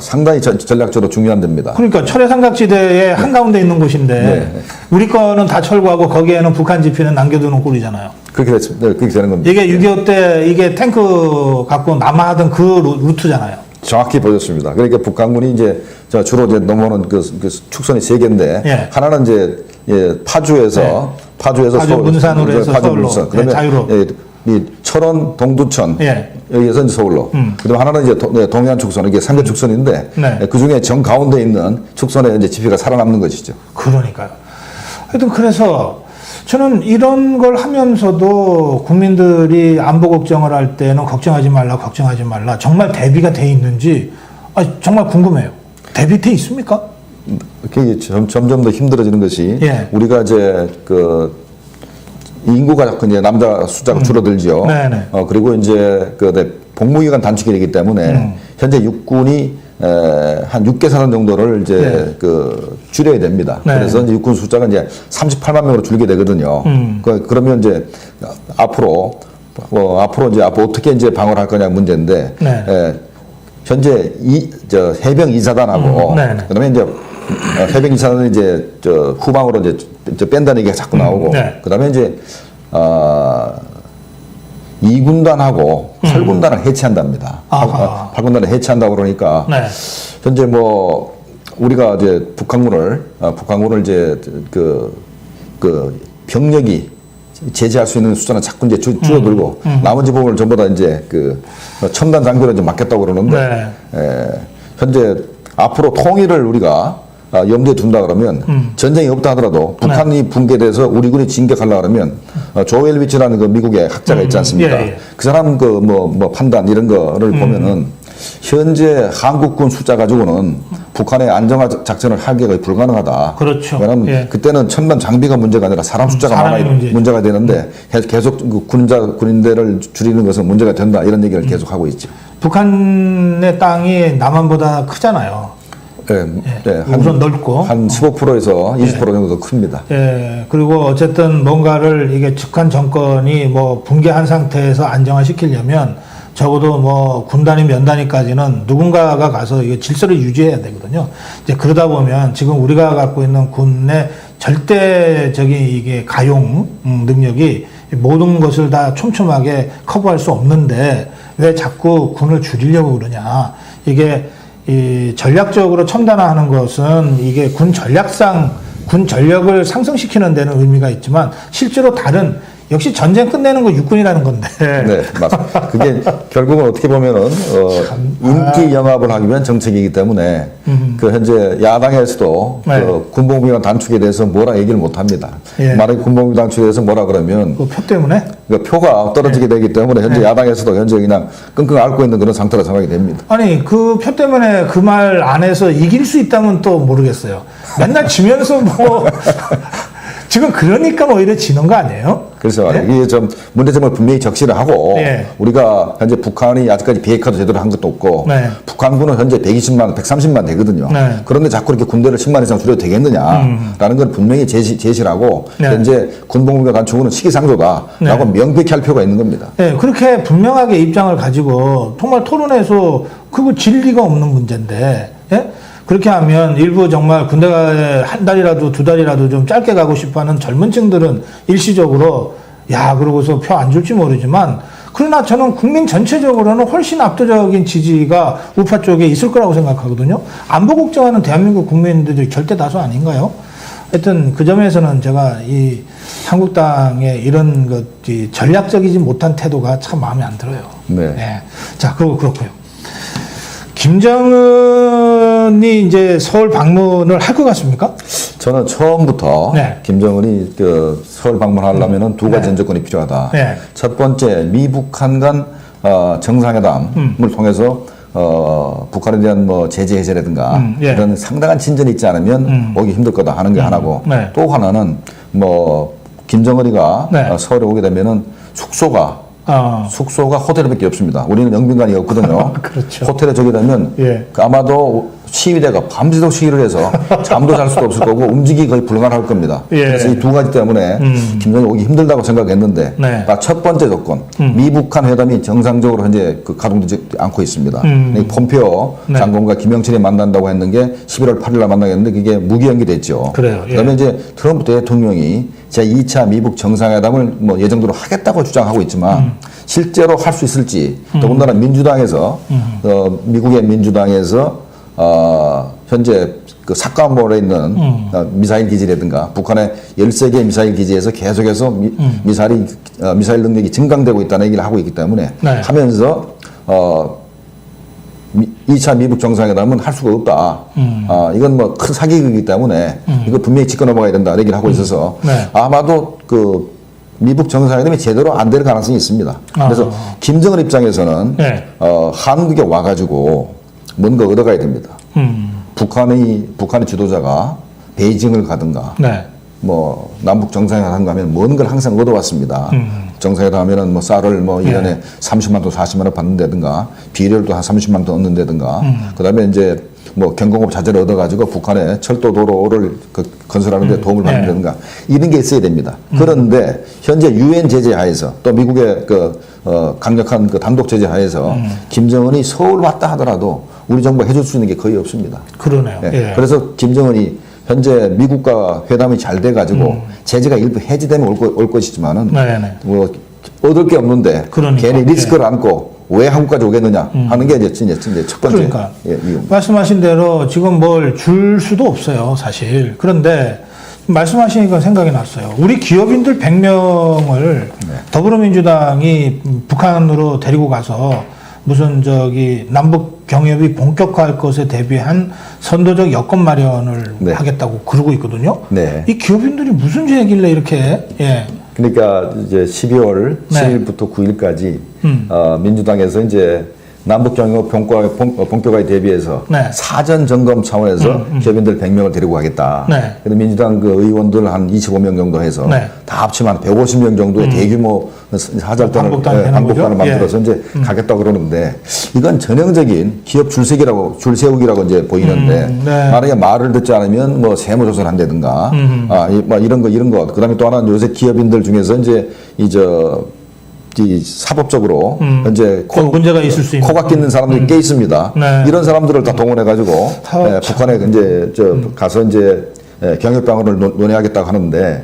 상당히 전략적으로 중요한 데입니다. 그러니까 철의 삼각지대의 한가운데 있는 곳인데 네. 우리 거는 다 철거하고 거기에는 북한 GP는 남겨두는 꼴이잖아요. 그렇게 됐습니다. 그렇게 되는 겁니다. 이게 6.25 때 이게 탱크 갖고 남하하던 그 루트잖아요. 정확히 보였습니다. 그러니까 북한군이 이제 주로 이제 넘어오는 그 축선이 3개인데 예. 하나는 이제 파주 문산으로 해서 서울로. 문산. 그다음에 자유로. 이 철원 동두천 예. 여기에서 이제 서울로. 그다음 하나는 이제 동해안 축선 이게 3개 축선인데 네. 그 중에 정 가운데 있는 축선에 이제 GP가 살아남는 것이죠. 그러니까요. 하여튼 그래서 저는 이런 걸 하면서도 국민들이 안보 걱정을 할 때는 걱정하지 말라. 정말 대비가 돼 있는지 정말 궁금해요. 대비돼 있습니까? 그게 점점 더 힘들어지는 것이 예. 우리가 이제 그 인구가 자꾸 이제 남자 숫자가 줄어들죠. 네네. 그리고 이제 복무기간 단축이 되기 때문에 현재 육군이 한 6개 사단 정도를 이제 네. 줄여야 됩니다. 네. 그래서 이제 육군 숫자가 이제 38만 명으로 줄게 되거든요. 그러면 이제 앞으로 이제 어떻게 이제 방어를 할 거냐 문제인데 네. 현재 해병 2사단하고 그다음에 이제 해병 2사단은 이제 후방으로 이제 뺀다는 얘기가 자꾸 나오고 그다음에 이제 2군단하고 8군단을 해체한답니다. 8군단을 해체한다고 그러니까 현재 뭐 우리가 이제 북한군을 이제 그 병력이 제재할 수 있는 숫자는 자꾸 이제 줄어들고 나머지 부분을 전부 다 이제 그 첨단 장비로 이제 맡겼다고 그러는데 현재 앞으로 통일을 우리가 염두에 둔다 그러면 전쟁이 없다 하더라도 북한이 붕괴돼서 우리 군이 진격하려고 그러면 조엘 위치라는 그 미국의 학자가 있지 않습니까? 그 사람 그 뭐 판단 이런 거를 보면은 현재 한국군 숫자 가지고는 북한의 안정화 작전을 하기가 불가능하다. 그렇죠. 왜냐하면 그때는 첨단 장비가 문제가 아니라 사람 숫자가 많아 문제가 되는데 계속 그 군인대를 줄이는 것은 문제가 된다 이런 얘기를 계속 하고 있죠. 북한의 땅이 남한보다 크잖아요. 우선 넓고 한 15%에서 20% 정도 더 큽니다. 그리고 어쨌든 뭔가를 이게 북한 정권이 뭐 붕괴한 상태에서 안정화시키려면 적어도 뭐 군단위 면단위까지는 누군가가 가서 이게 질서를 유지해야 되거든요. 이제 그러다 보면 지금 우리가 갖고 있는 군의 절대적인 이게 가용 능력이 모든 것을 다 촘촘하게 커버할 수 없는데 왜 자꾸 군을 줄이려고 그러냐. 이게 이 전략적으로 첨단화하는 것은 이게 군 전략상 군 전력을 상승시키는 데는 의미가 있지만 실제로 다른 역시 전쟁 끝내는 거 육군이라는 건데. 네, 맞습니다. 그게 결국은 어떻게 보면은 인기 영합을 하기 위한 정책이기 때문에 그 현재 야당에서도 그 군복무기간 단축에 대해서 뭐라 얘기를 못 합니다. 만약에 군복무기 단축에 대해서 뭐라 그러면 그 표 때문에? 그 표가 떨어지게 되기 때문에 현재 야당에서도 현재 그냥 끙끙 앓고 있는 그런 상태로 생각이 됩니다. 아니 그 표 때문에 그 말 안에서 이길 수 있다면 또 모르겠어요. 맨날 지면서 뭐 지금 그러니까 오히려 지는 거 아니에요? 그래서 네? 이게 좀 문제점을 분명히 적시를 하고 네. 우리가 현재 북한이 아직까지 비핵화도 제대로 한 것도 없고 네. 북한군은 현재 120만, 130만 되거든요. 네. 그런데 자꾸 이렇게 군대를 10만 이상 줄여도 되겠느냐라는 걸 분명히 제시를 하고 네. 현재 군복무가 단축은 시기상조다라고 명백히 할 필요가 있는 겁니다. 네, 그렇게 분명하게 입장을 가지고 정말 토론에서 그거 진리가 없는 문제인데, 예? 그렇게 하면 일부 정말 군대에 한 달이라도 두 달이라도 좀 짧게 가고 싶어 하는 젊은 층들은 일시적으로, 야, 그러고서 표 안 줄지 모르지만, 그러나 저는 국민 전체적으로는 훨씬 압도적인 지지가 우파 쪽에 있을 거라고 생각하거든요. 안보 걱정하는 대한민국 국민들이 절대 다수 아닌가요? 하여튼 그 점에서는 제가 이 한국당의 이런 것, 전략적이지 못한 태도가 참 마음에 안 들어요. 네. 네. 자, 그렇고요. 김정은이 이제 서울 방문을 할 것 같습니까? 저는 처음부터 네. 김정은이 그 서울 방문하려면은 두 가지 전조건이 필요하다. 네. 첫 번째, 미북한 간 정상회담을 통해서 북한에 대한 뭐 제재 해제라든가 예. 이런 상당한 진전이 있지 않으면 오기 힘들 거다 하는 게 하나고 네. 또 하나는 뭐 김정은이가 네. 서울에 오게 되면은 숙소가 호텔밖에 없습니다. 우리는 영빈관이 없거든요. 그렇죠. 호텔에 저기 되면 예. 아마도 시위대가 밤새도록 시위를 해서 잠도 잘 수도 없을 거고 움직이기 거의 불가능할 겁니다. 예. 그래서 이 두 가지 때문에 김정은이 오기 힘들다고 생각했는데 네. 첫 번째 조건 미북한 회담이 정상적으로 현재 그 가동되지 않고 있습니다. 폼페오 네. 장관과 김영철이 만난다고 했는 게 11월 8일 날 만나겠는데 그게 무기연기됐죠. 그래요. 예. 그다음에 이제 트럼프 대통령이 제2차 미북 정상회담을 뭐 예정대로 하겠다고 주장하고 있지만 실제로 할 수 있을지 더군다나 민주당에서 미국의 민주당에서 현재 그 삭감몰에 있는 미사일 기지라든가 북한의 13개 미사일 기지에서 계속해서 미사일 능력이 증강되고 있다는 얘기를 하고 있기 때문에 네. 하면서 2차 미북 정상회담은 할 수가 없다. 이건 뭐 큰 사기이기 때문에 이거 분명히 짚고 넘어가야 된다. 얘기를 하고 있어서 네. 아마도 그 미북 정상회담이 제대로 안 될 가능성이 있습니다. 그래서 김정은 입장에서는 네. 한국에 와가지고 뭔가 얻어가야 됩니다. 북한의 지도자가 베이징을 가든가 네. 뭐 남북 정상회담 가면 먼 걸 항상 얻어왔습니다. 정상회담 하면은 뭐 쌀을 뭐 1년에 30만 원, 40만 원 받는다든가 비료도 한 30만 원 얻는다든가 그다음에 이제 뭐 경공업 자재를 얻어가지고 북한에 철도 도로를 건설하는 데 도움을 받는다든가 이런 게 있어야 됩니다. 그런데 현재 유엔 제재 하에서 또 미국의 강력한 그 단독 제재 하에서 김정은이 서울 왔다 하더라도 우리 정부가 해줄 수 있는 게 거의 없습니다. 그러네요. 예. 예. 그래서 김정은이 현재 미국과 회담이 잘 돼가지고 제재가 일부 해제되면 올 것이지만은 네네. 뭐 얻을 게 없는데 그러니까. 괜히 리스크를 안고 왜 한국까지 오겠느냐 하는 게 이제 첫 번째 그러니까 이유입니다. 말씀하신 대로 지금 뭘 줄 수도 없어요, 사실. 그런데 말씀하시니까 생각이 났어요. 우리 기업인들 100명을 더불어민주당이 북한으로 데리고 가서 무슨 남북 경협이 본격화할 것에 대비한 선도적 여건 마련을 네. 하겠다고 그러고 있거든요. 네. 이 기업인들이 무슨 죄길래 이렇게 그러니까 이제 12월 네. 7일부터 9일까지 민주당에서 이제 남북 경협 본격화에 대비해서 네. 사전 점검 차원에서 기업인들 100명을 데리고 가겠다. 네. 그래서 민주당 그 의원들 한 25명 정도 해서 네. 다 합치면 한 150명 정도의 대규모 하잘단을 방북단을 만들어서 이제 가겠다 그러는데 이건 전형적인 기업 줄 세우기라고 이제 보이는데 네. 만약에 말을 듣지 않으면 뭐 세무조사를 한다든가 뭐 이런 거 그다음에 또 하나는 요새 기업인들 중에서 이제 이 사법적으로 현재 문제가 있을 수 있는 코가 끼는 사람들이 꽤 있습니다. 네. 이런 사람들을 다 동원해가지고 북한에 이제 가서 이제 경협 방안을 논의하겠다고 하는데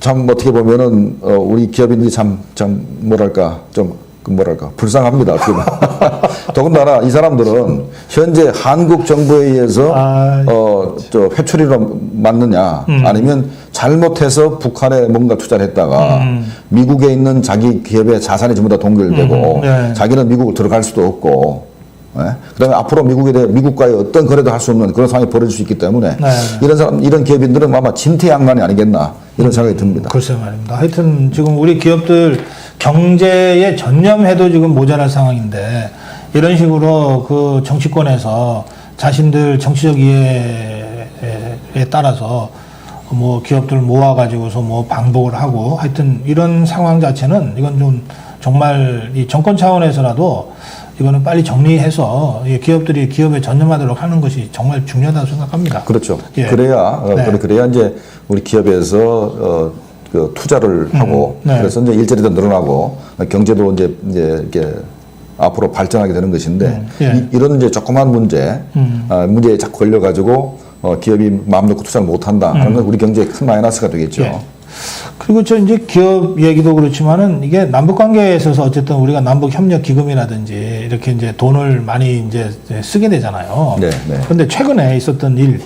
참 어떻게 보면은 우리 기업인들이 참 뭐랄까 불쌍합니다. 어떻게 보면. 더군다나 이 사람들은 현재 한국 정부에 의해서 회초리로 맞느냐 아니면 잘못해서 북한에 뭔가 투자를 했다가 미국에 있는 자기 기업의 자산이 전부 다 동결되고 자기는 미국을 들어갈 수도 없고 그다음에 앞으로 미국과의 어떤 거래도 할 수 없는 그런 상황이 벌어질 수 있기 때문에 이런 기업인들은 아마 진퇴양난이 아니겠나 이런 생각이 듭니다. 글쎄 말입니다. 하여튼 지금 우리 기업들 경제에 전념해도 지금 모자랄 상황인데 이런 식으로 그 정치권에서 자신들 정치적 이해에 따라서 뭐 기업들 모아가지고서 뭐 방북을 하고 하여튼 이런 상황 자체는 이건 좀 정말 이 정권 차원에서라도 이거는 빨리 정리해서 이 기업들이 기업에 전념하도록 하는 것이 정말 중요하다고 생각합니다. 그렇죠. 예. 그래야 네. 그래야 이제 우리 기업에서 그 투자를 하고 네. 그래서 이제 일자리도 늘어나고 경제도 이제 이렇게 앞으로 발전하게 되는 것인데 예. 이런 이제 조그만 문제에 자꾸 걸려가지고 기업이 마음 놓고 투자를 못한다 하는 건 우리 경제에 큰 마이너스가 되겠죠. 예. 그리고 저 이제 기업 얘기도 그렇지만은 이게 남북 관계에 있어서 어쨌든 우리가 남북 협력 기금이라든지 이렇게 이제 돈을 많이 이제 쓰게 되잖아요. 네, 네. 그런데 최근에 있었던 일,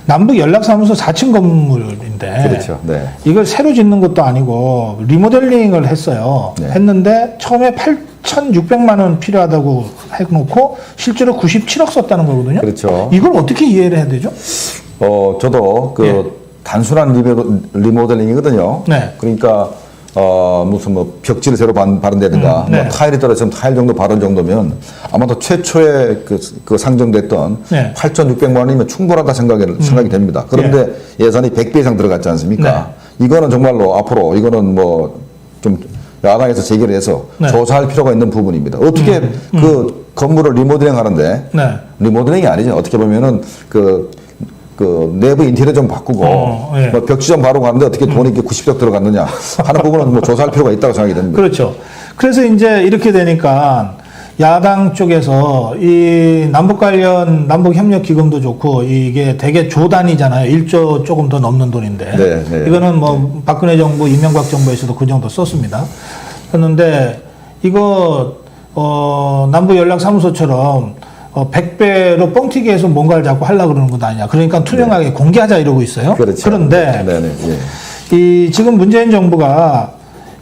남북 연락사무소 4층 건물인데 그렇죠. 네. 이걸 새로 짓는 것도 아니고 리모델링을 했어요. 네. 했는데 처음에 8,600만 원 필요하다고 해놓고 실제로 97억 썼다는 거거든요. 그렇죠. 이걸 어떻게 이해를 해야 되죠? 저도 예. 단순한 리모델링이거든요. 네. 그러니까 무슨 뭐 벽지를 새로 바른다든가 네. 뭐 타일이 떨어지면 타일 정도 바른 정도면 아마도 최초에 그 상정됐던 네. 8,600만 원이면 충분하다 생각이 됩니다. 그런데 예산이 100배 이상 들어갔지 않습니까? 이거는 정말로 앞으로 이거는 뭐 좀 야당에서 제기를 해서 네. 조사할 필요가 있는 부분입니다. 어떻게 그 건물을 리모델링 하는데 네. 리모델링이 아니죠. 어떻게 보면은 그 내부 인테리어 좀 바꾸고 예. 뭐 벽지 좀 바르고 하는데 어떻게 돈이 이렇게 90억 들어갔느냐 하는 부분은 뭐 조사할 필요가 있다고 생각이 됩니다. 그렇죠. 그래서 이제 이렇게 되니까 야당 쪽에서 이 남북 관련 남북 협력 기금도 좋고 이게 되게 조단위잖아요. 1조 조금 더 넘는 돈인데. 네, 네. 이거는 뭐 박근혜 정부, 이명박 정부에서도 그 정도 썼습니다. 그런데 이거 남북 연락 사무소처럼 100배로 뻥튀기해서 뭔가를 자꾸 하려고 그러는 것 아니냐. 그러니까 투명하게 공개하자 이러고 있어요. 그렇죠. 그런데 네네. 예. 이 지금 문재인 정부가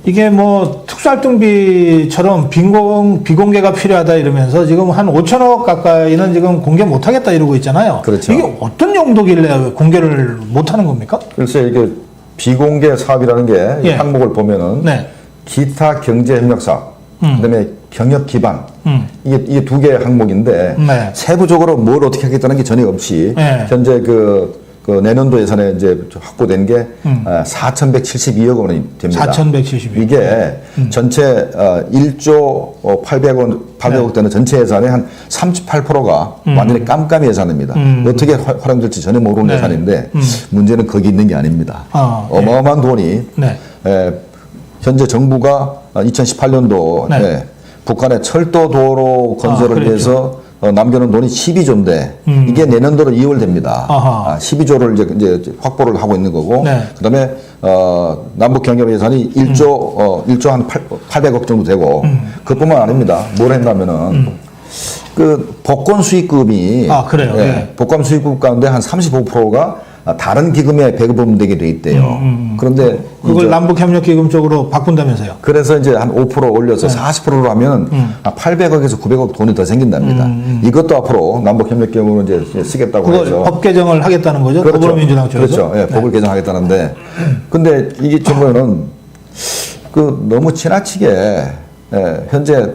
이게 뭐 특수활동비처럼 비공개가 필요하다 이러면서 지금 한 5천억 가까이는 지금 공개 못하겠다 이러고 있잖아요. 그렇죠. 이게 어떤 용도길래 공개를 못하는 겁니까? 그래서 이게 비공개 사업이라는 게 이 예. 항목을 보면은 네. 기타 경제 협력 사업, 그다음에 경영 기반 이게 두 개의 항목인데 네. 세부적으로 뭘 어떻게 하겠다는 게 전혀 없이 네. 현재 그 내년도 예산에 이제 확보된 게 4,172억 원이 됩니다. 4,172억. 이게 전체 1조 800억 되는 전체 예산의 한 38%가 완전히 깜깜이 예산입니다. 어떻게 활용될지 전혀 모르는 네. 예산인데 문제는 거기 있는 게 아닙니다. 예. 어마어마한 돈이 네. 현재 정부가 2018년도에 네. 북한의 철도 도로 건설을 그렇죠. 위해서 남겨놓은 돈이 12조인데 이게 내년도로 2월 됩니다. 12조를 이제 확보를 하고 있는 거고 네. 그다음에 남북 경협 예산이 1조 한 800억 정도 되고 그뿐만 아닙니다. 뭘 했냐면은 그 복권 수익금이 그래요. 예, 예. 복권 수익금 가운데 한 35%가 다른 기금에 배분되게 돼 있대요. 그런데 그걸 남북협력기금 쪽으로 바꾼다면서요? 그래서 이제 한 5% 올려서 40%로 하면 800억에서 900억 돈이 더 생긴답니다. 이것도 앞으로 남북협력기금으로 이제 쓰겠다고 그걸 해서 법 개정을 하겠다는 거죠? 그렇죠. 더불어민주당 쪽에서? 그렇죠. 예, 법을 개정하겠다는데 근데 이게 보면은 그 너무 지나치게 현재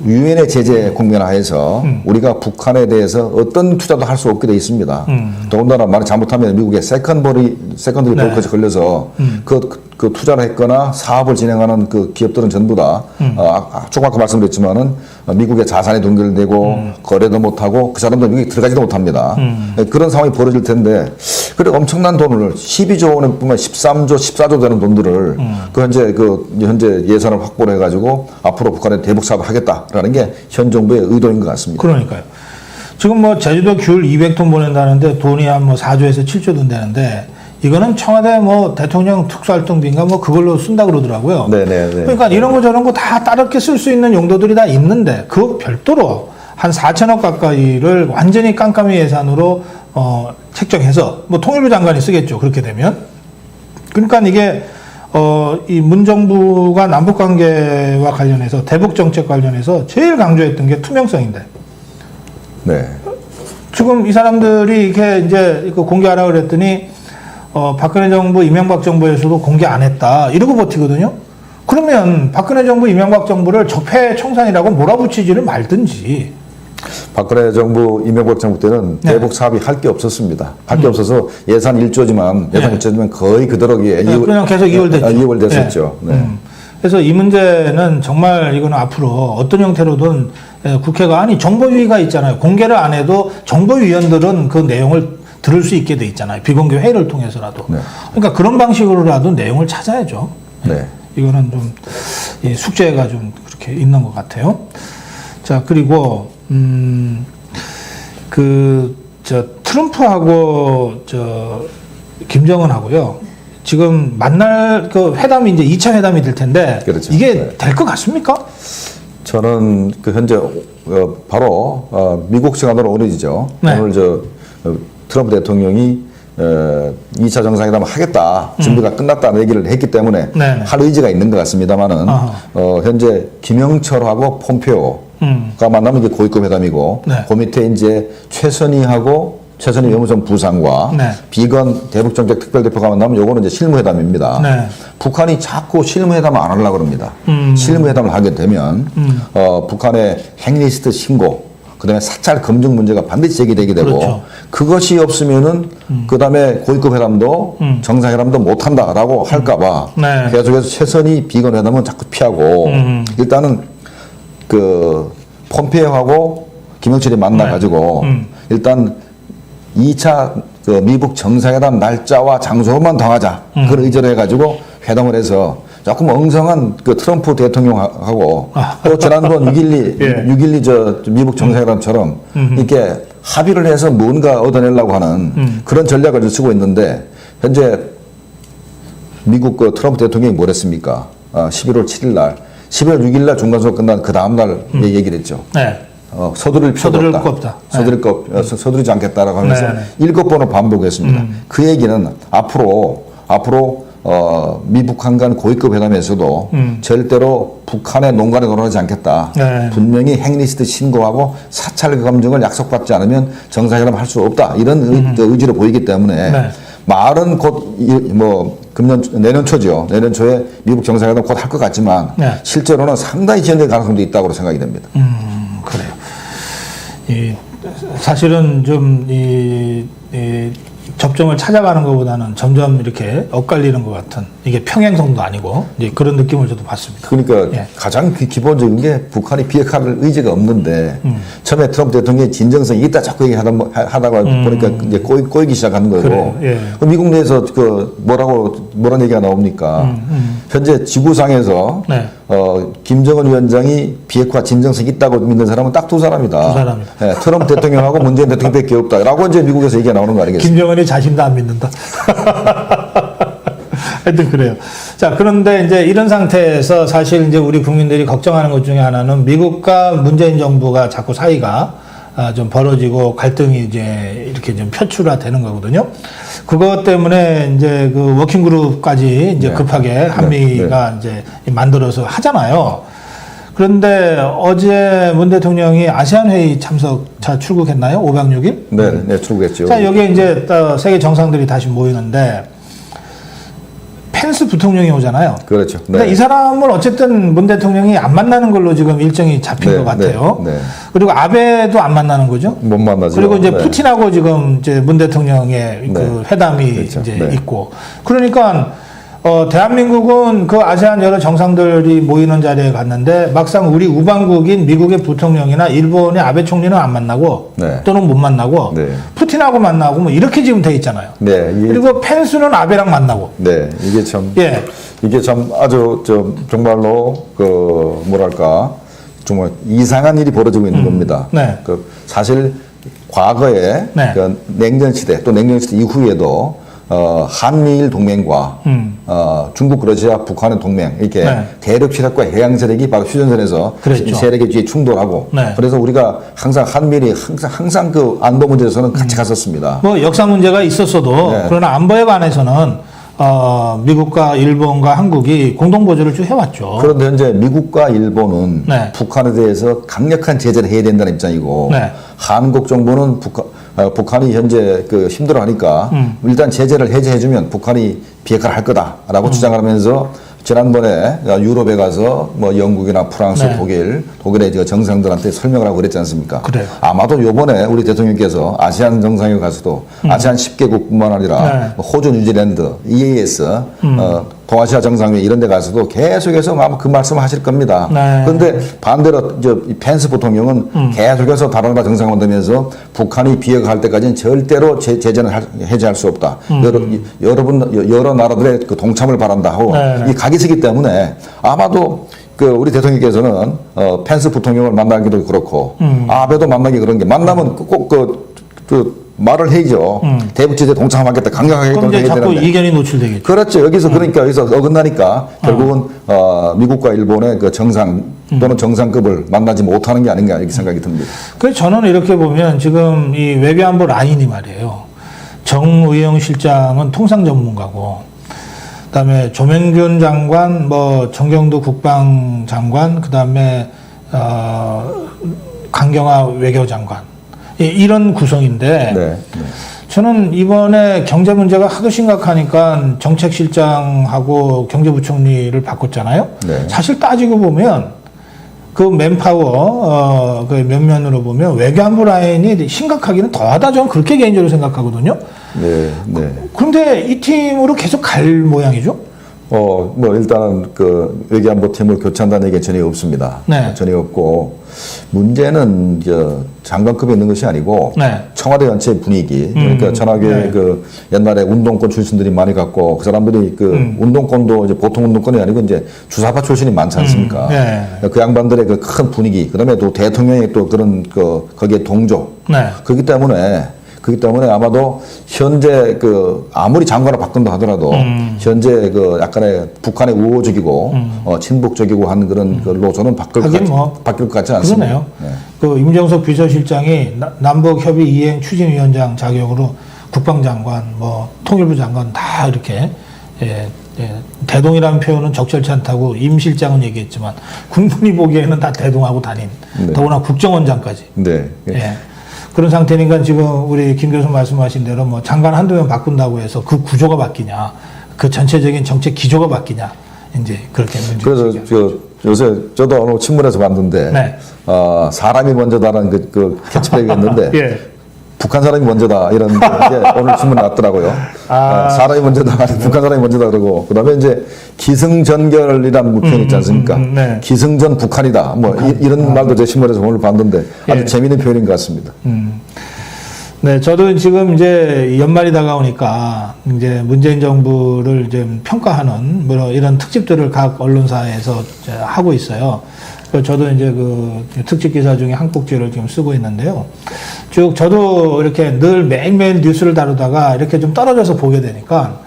유엔의 제재 국면하에서 우리가 북한에 대해서 어떤 투자도 할 수 없게 돼 있습니다. 더군다나 말 잘못하면 미국의 세컨더리 볼커즈 걸려서 그 투자를 했거나 사업을 진행하는 그 기업들은 전부 다 조금 아까 말씀드렸지만은 미국의 자산이 동결되고 거래도 못하고 그 사람들 미국에 들어가지도 못합니다. 그런 상황이 벌어질 텐데 그래 엄청난 돈을 12조 원에 뿐만 13조, 14조 되는 돈들을 그 현재 예산을 확보를 해가지고 앞으로 북한에 대북 사업을 하겠다라는 게 현 정부의 의도인 것 같습니다. 그러니까요. 지금 뭐 제주도 귤 200톤 보낸다는데 돈이 한 뭐 4조에서 7조 든다는데 이거는 청와대 뭐 대통령 특수활동비인가 뭐 그걸로 쓴다 그러더라고요. 네네네. 그러니까 이런 거 저런 거 다 다르게 쓸 수 있는 용도들이 다 있는데 그 별도로 한 4천억 가까이를 완전히 깜깜이 예산으로 책정해서 뭐 통일부 장관이 쓰겠죠. 그렇게 되면. 그러니까 이게 이 문정부가 남북관계와 관련해서 대북정책 관련해서 제일 강조했던 게 투명성인데. 네. 지금 이 사람들이 이렇게 이제 공개하라고 그랬더니 박근혜 정부, 이명박 정부에서도 공개 안 했다. 이러고 버티거든요. 그러면 박근혜 정부, 이명박 정부를 적폐 청산이라고 몰아붙이지를 말든지 박근혜 정부, 이명박 정부 때는 네. 대북 사업이 할 게 없었습니다. 할 게 없어서 예산 1조지만 거의 그대로 그냥 계속 이월됐죠. 이월됐었죠. 네. 네. 그래서 이 문제는 정말 이거는 앞으로 어떤 형태로든 국회가 아니 정보위가 있잖아요. 공개를 안 해도 정보위원들은 그 내용을 들을 수 있게 돼 있잖아요. 비공개 회의를 통해서라도. 네. 그러니까 그런 방식으로라도 내용을 찾아야죠. 네. 이거는 좀 숙제가 좀 그렇게 있는 것 같아요. 자, 그리고 트럼프하고 김정은하고요. 지금 만날 그 회담이 이제 2차 회담이 될 텐데 그렇죠. 이게 네. 될 것 같습니까? 저는 그 현재 바로 미국 시간으로 오늘이죠. 네. 오늘 트럼프 대통령이 2차 정상회담을 하겠다. 준비가 끝났다는 얘기를 했기 때문에 네네. 할 의지가 있는 것 같습니다만은 현재 김영철하고 폼페오가 만나면 이제 고위급 회담이고 네. 그 밑에 이제 최선희 외무성 부상과 네. 비건 대북정책 특별대표가 만나면 요거는 이제 실무회담입니다. 네. 북한이 자꾸 실무회담을 안 하려고 합니다. 실무회담을 하게 되면 북한의 핵리스트 신고, 그다음에 사찰 검증 문제가 반드시 제기되게 되고 그렇죠. 그것이 없으면은 그다음에 고위급 회담도 정상회담도 못 한다라고 할까봐 네. 계속해서 최선희 비건 회담은 자꾸 피하고 일단은 그 폼페이오하고 김영철이 만나 가지고 일단 2차 그 미국 정상회담 날짜와 장소만 정하자. 그걸 의제로 해가지고 회담을 해서 조금 엉성한 그 트럼프 대통령하고 또 지난번 6.12 예. 6.12 미국 정상회담처럼 이렇게 합의를 해서 뭔가 얻어내려고 하는 그런 전략을 쓰고 있는데 현재 미국 그 트럼프 대통령이 뭘 했습니까? 11월 7일 날, 11월 6일 날 중간선거 끝난 그 다음 날 얘기를 했죠. 네. 서두를 필요가 서두를 없다. 거 없다. 서두르지 않겠다라고 하면서 네, 네. 7번을 반복했습니다. 그 얘기는 앞으로 미북한 간 고위급 회담에서도 절대로 북한의 농간에 놀아나지 않겠다. 네. 분명히 핵리스트 신고하고 사찰 검증을 약속받지 않으면 정상회담 할 수 없다. 이런 의지로 보이기 때문에 네. 말은 곧 내년 초죠. 내년 초에 미국 정상회담 곧 할 것 같지만 네. 실제로는 상당히 지연될 가능성도 있다고 생각이 됩니다. 그래요. 사실은 좀 접점을 찾아가는 것보다는 점점 이렇게 엇갈리는 것 같은 이게 평행성도 아니고 이제 그런 느낌을 저도 받습니다. 그러니까 예. 가장 기본적인 게 북한이 비핵화를 의지가 없는데 처음에 트럼프 대통령이 진정성이 있다 자꾸 얘기하다가 보니까 이제 꼬이기 시작하는 거고 그래요. 예. 미국 내에서 뭐란 얘기가 나옵니까? 현재 지구상에서 네. 김정은 위원장이 비핵화 진정성이 있다고 믿는 사람은 딱 두 사람이다. 두 사람이다. 예, 트럼프 대통령하고 문재인 대통령밖에 없다라고 이제 미국에서 얘기가 나오는 거 아니겠습니까? 김정은이 자신도 안 믿는다. 하여튼 그래요. 자, 그런데 이제 이런 상태에서 사실 이제 우리 국민들이 걱정하는 것 중에 하나는 미국과 문재인 정부가 자꾸 사이가 좀 벌어지고 갈등이 이제 이렇게 좀 표출화되는 거거든요. 그것 때문에 이제 그 워킹그룹까지 이제 네. 급하게 한미가 이제 만들어서 하잖아요. 그런데 어제 문 대통령이 아세안 회의 참석차 출국했나요? 5박 6일? 네, 출국했죠. 자, 여기에 이제 세계 정상들이 다시 모이는데 펜스 부통령이 오잖아요. 그렇죠. 근데 네. 이 사람을 어쨌든 문 대통령이 안 만나는 걸로 지금 일정이 잡힌 네, 것 같아요. 네, 네. 그리고 아베도 안 만나는 거죠. 못 만나죠. 그리고 이제 네. 푸틴하고 지금 이제 문 대통령의 그 네. 회담이 그렇죠. 이제 네. 있고. 그러니까 대한민국은 그 아세안 여러 정상들이 모이는 자리에 갔는데 막상 우리 우방국인 미국의 부통령이나 일본의 아베 총리는 안 만나고 네. 또는 못 만나고 네. 푸틴하고 만나고 뭐 이렇게 지금 돼 있잖아요. 네, 이게 그리고 펜스는 아베랑 만나고. 네, 이게 참 예. 이게 참 아주 정말로 그 뭐랄까 정말 이상한 일이 벌어지고 있는 겁니다. 네. 그 사실 과거에 네. 그 냉전 시대 또 냉전 시대 이후에도 한미일 동맹과 중국, 러시아, 북한의 동맹 이렇게 네. 대륙 세력과 해양 세력이 바로 휴전선에서 그랬죠. 세력의 뒤에 충돌하고 네. 그래서 우리가 항상 한미일이 항상 그 안보 문제에서는 같이 갔었습니다. 뭐 역사 문제가 있었어도 네. 그러나 안보에 관해서는 미국과 일본과 한국이 공동 보조를 쭉 해왔죠. 그런데 현재 미국과 일본은 네. 북한에 대해서 강력한 제재를 해야 된다는 입장이고 네. 한국 정부는 북한이 현재 그 힘들어하니까 일단 제재를 해제해주면 북한이 비핵화를 할 거다라고 주장을 하면서 지난번에 유럽에 가서 뭐 영국이나 프랑스, 네. 독일의 저 정상들한테 설명을 하고 그랬지 않습니까? 그래요. 아마도 요번에 우리 대통령께서 아세안 정상회 가서도 아세안 10개국뿐만 아니라 네. 뭐 호주, 뉴질랜드, EAS, 동아시아 정상회 이런 데 가서도 계속해서 아마 그 말씀 하실 겁니다. 네. 그런데 반대로 이 펜스 부통령은 계속해서 다른나라 정상회 되면서 북한이 비핵화할 때까지는 절대로 제재는 해제할 수 없다. 여러 나라들의 그 동참을 바란다 하고 네. 이 각이 서기 때문에 아마도 그 우리 대통령께서는 펜스 부통령을 만나기도 그렇고 아베도 만나기 그런 게 만나면 꼭 그 말을 해야죠. 대북제재 동참하겠다 강력하게 그럼 이제 해야 자꾸 되는데. 이견이 노출되겠죠. 그렇죠. 여기서 그러니까 여기서 어긋나니까 결국은 미국과 일본의 그 정상 또는 정상급을 만나지 못하는 게 아닌가 이렇게 생각이 듭니다. 그래서 저는 이렇게 보면 지금 이 외교안보 라인이 말이에요. 정의용 실장은 통상 전문가고, 그다음에 조명균 장관, 뭐 정경도 국방장관, 그다음에 강경화 외교장관 이런 구성인데. 네. 저는 이번에 경제 문제가 하도 심각하니까 정책실장하고 경제부총리를 바꿨잖아요. 네. 사실 따지고 보면 그 맨파워 그 면면으로 보면 외교안보 라인이 심각하기는 더하다 저는 그렇게 개인적으로 생각하거든요. 네. 네. 그런데 이 팀으로 계속 갈 모양이죠. 뭐 일단은 그 외교안보 팀을 교체한다는 얘기는 전혀 없습니다. 네. 전혀 없고 문제는 장관급에 있는 것이 아니고 네. 청와대 전체 분위기. 그러니까 전하계 네. 그 옛날에 운동권 출신들이 많이 갔고 그 사람들이 그 운동권도 이제 보통 운동권이 아니고 이제 주사파 출신이 많지 않습니까? 네. 그 양반들의 그 큰 분위기. 그다음에 또 대통령의 또 그런 그 거기에 동조. 네. 그렇기 때문에 아마도 현재 그 아무리 장관을 바꾼다 하더라도 현재 그 약간의 북한의 우호적이고 친북적이고 한 그런 걸로 저는 바뀔 것 같지 않습니다. 그러네요. 네. 그 임정석 비서실장이 남북 협의 이행 추진위원장 자격으로 국방장관, 뭐 통일부 장관 다 이렇게 대동이라는 표현은 적절치 않다고 임 실장은 얘기했지만 국민이 보기에는 다 대동하고 다닌 네. 더구나 국정원장까지. 네. 예. 그런 상태니까 지금 우리 김 교수 말씀하신 대로 뭐 장관 한두 명 바꾼다고 해서 그 구조가 바뀌냐, 그 전체적인 정책 기조가 바뀌냐, 이제 그렇게 문제. 그래서 요새 저도 오늘 신문에서 봤는데 네. 사람이 먼저다라는 그 캐치프레이즈가 있는데 예. 북한 사람이 먼저다 이런 게 오늘 신문에 났더라고요. 사람이 먼저다, 북한 사람이 먼저다 그러고 그다음에 이제 기승전결이라는 표현이 있지 않습니까? 네. 기승전 북한이다. 뭐 이런 말도 제 신문에서 오늘 봤는데 아주 예. 재미있는 표현인 것 같습니다. 네, 저도 지금 이제 연말이 다가오니까 이제 문재인 정부를 이제 평가하는 뭐 이런 특집들을 각 언론사에서 이제 하고 있어요. 그래서 저도 이제 그 특집 기사 중에 한 꼭지를 지금 쓰고 있는데요. 쭉 저도 이렇게 늘 매일매일 뉴스를 다루다가 이렇게 좀 떨어져서 보게 되니까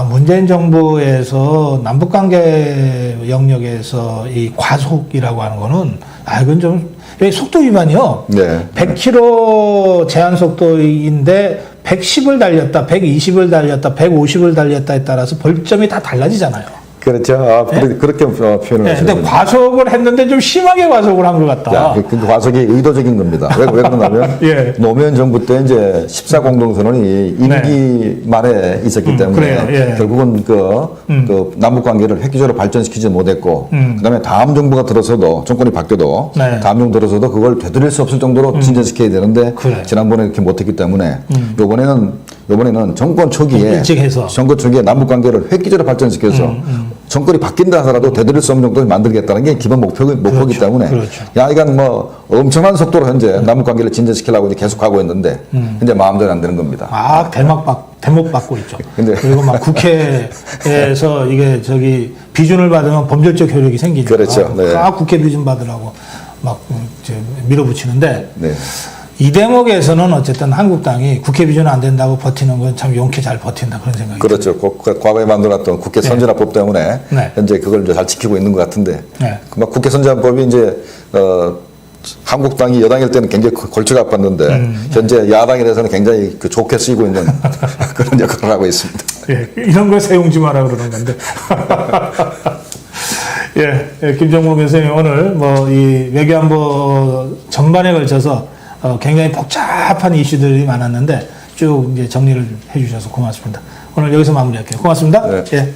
문재인 정부에서 남북관계 영역에서 이 과속이라고 하는 거는 이건 좀 속도 위반이요. 네. 100km 제한 속도인데 110을 달렸다, 120을 달렸다, 150을 달렸다에 따라서 벌점이 다 달라지잖아요. 그렇죠. 그렇게 표현을 네, 하시는 근데 과속을 했는데 좀 심하게 과속을 한 것 같다. 그 과속이 의도적인 겁니다. 왜 그러냐면 예. 노무현 정부 때 이제 14공동선언이 임기 말에 있었기 때문에 그래요. 예. 결국은 그 남북 관계를 획기적으로 발전시키지 못했고 그다음에 다음 정부가 들어서도 정권이 바뀌어도 네. 다음 정부 들어서도 그걸 되돌릴 수 없을 정도로 진전시켜야 되는데 그래. 지난번에 그렇게 못했기 때문에 요번에는 정권 초기에 일찍 해서. 남북 관계를 획기적으로 발전시켜서 정권이 바뀐다 하더라도 되돌릴 수 없는 정도를 만들겠다는 게 기본 목표이기 그렇죠. 때문에 그렇죠. 이건 뭐 엄청난 속도로 현재 남북 관계를 진전시키려고 이제 계속 하고 있는데 현재 마음대로 안 되는 겁니다. 대목 받고 있죠. 근데 그리고 막 국회에서 이게 비준을 받으면 법률적 효력이 생기니까. 그렇죠. 네. 국회 비준 받으라고 막 밀어붙이는데. 네. 이 대목에서는 어쨌든 한국당이 국회 비준 안 된다고 버티는 건 참 용케 잘 버틴다 그런 생각이 그렇죠. 과거에 만들었던 국회 선진화법 때문에 네. 현재 그걸 이제 잘 지키고 있는 것 같은데 네. 국회 선진화법이 이제 한국당이 여당일 때는 굉장히 골치가 아팠는데 현재 야당에 대해서는 굉장히 좋게 쓰이고 있는 그런 역할을 하고 있습니다. 예, 이런 걸 세용지 마라 그러는 건데. 김정무 교수님 오늘 뭐 이 외교안보 전반에 걸쳐서 굉장히 복잡한 이슈들이 많았는데 쭉 이제 정리를 해주셔서 고맙습니다. 오늘 여기서 마무리할게요. 고맙습니다. 네. 예.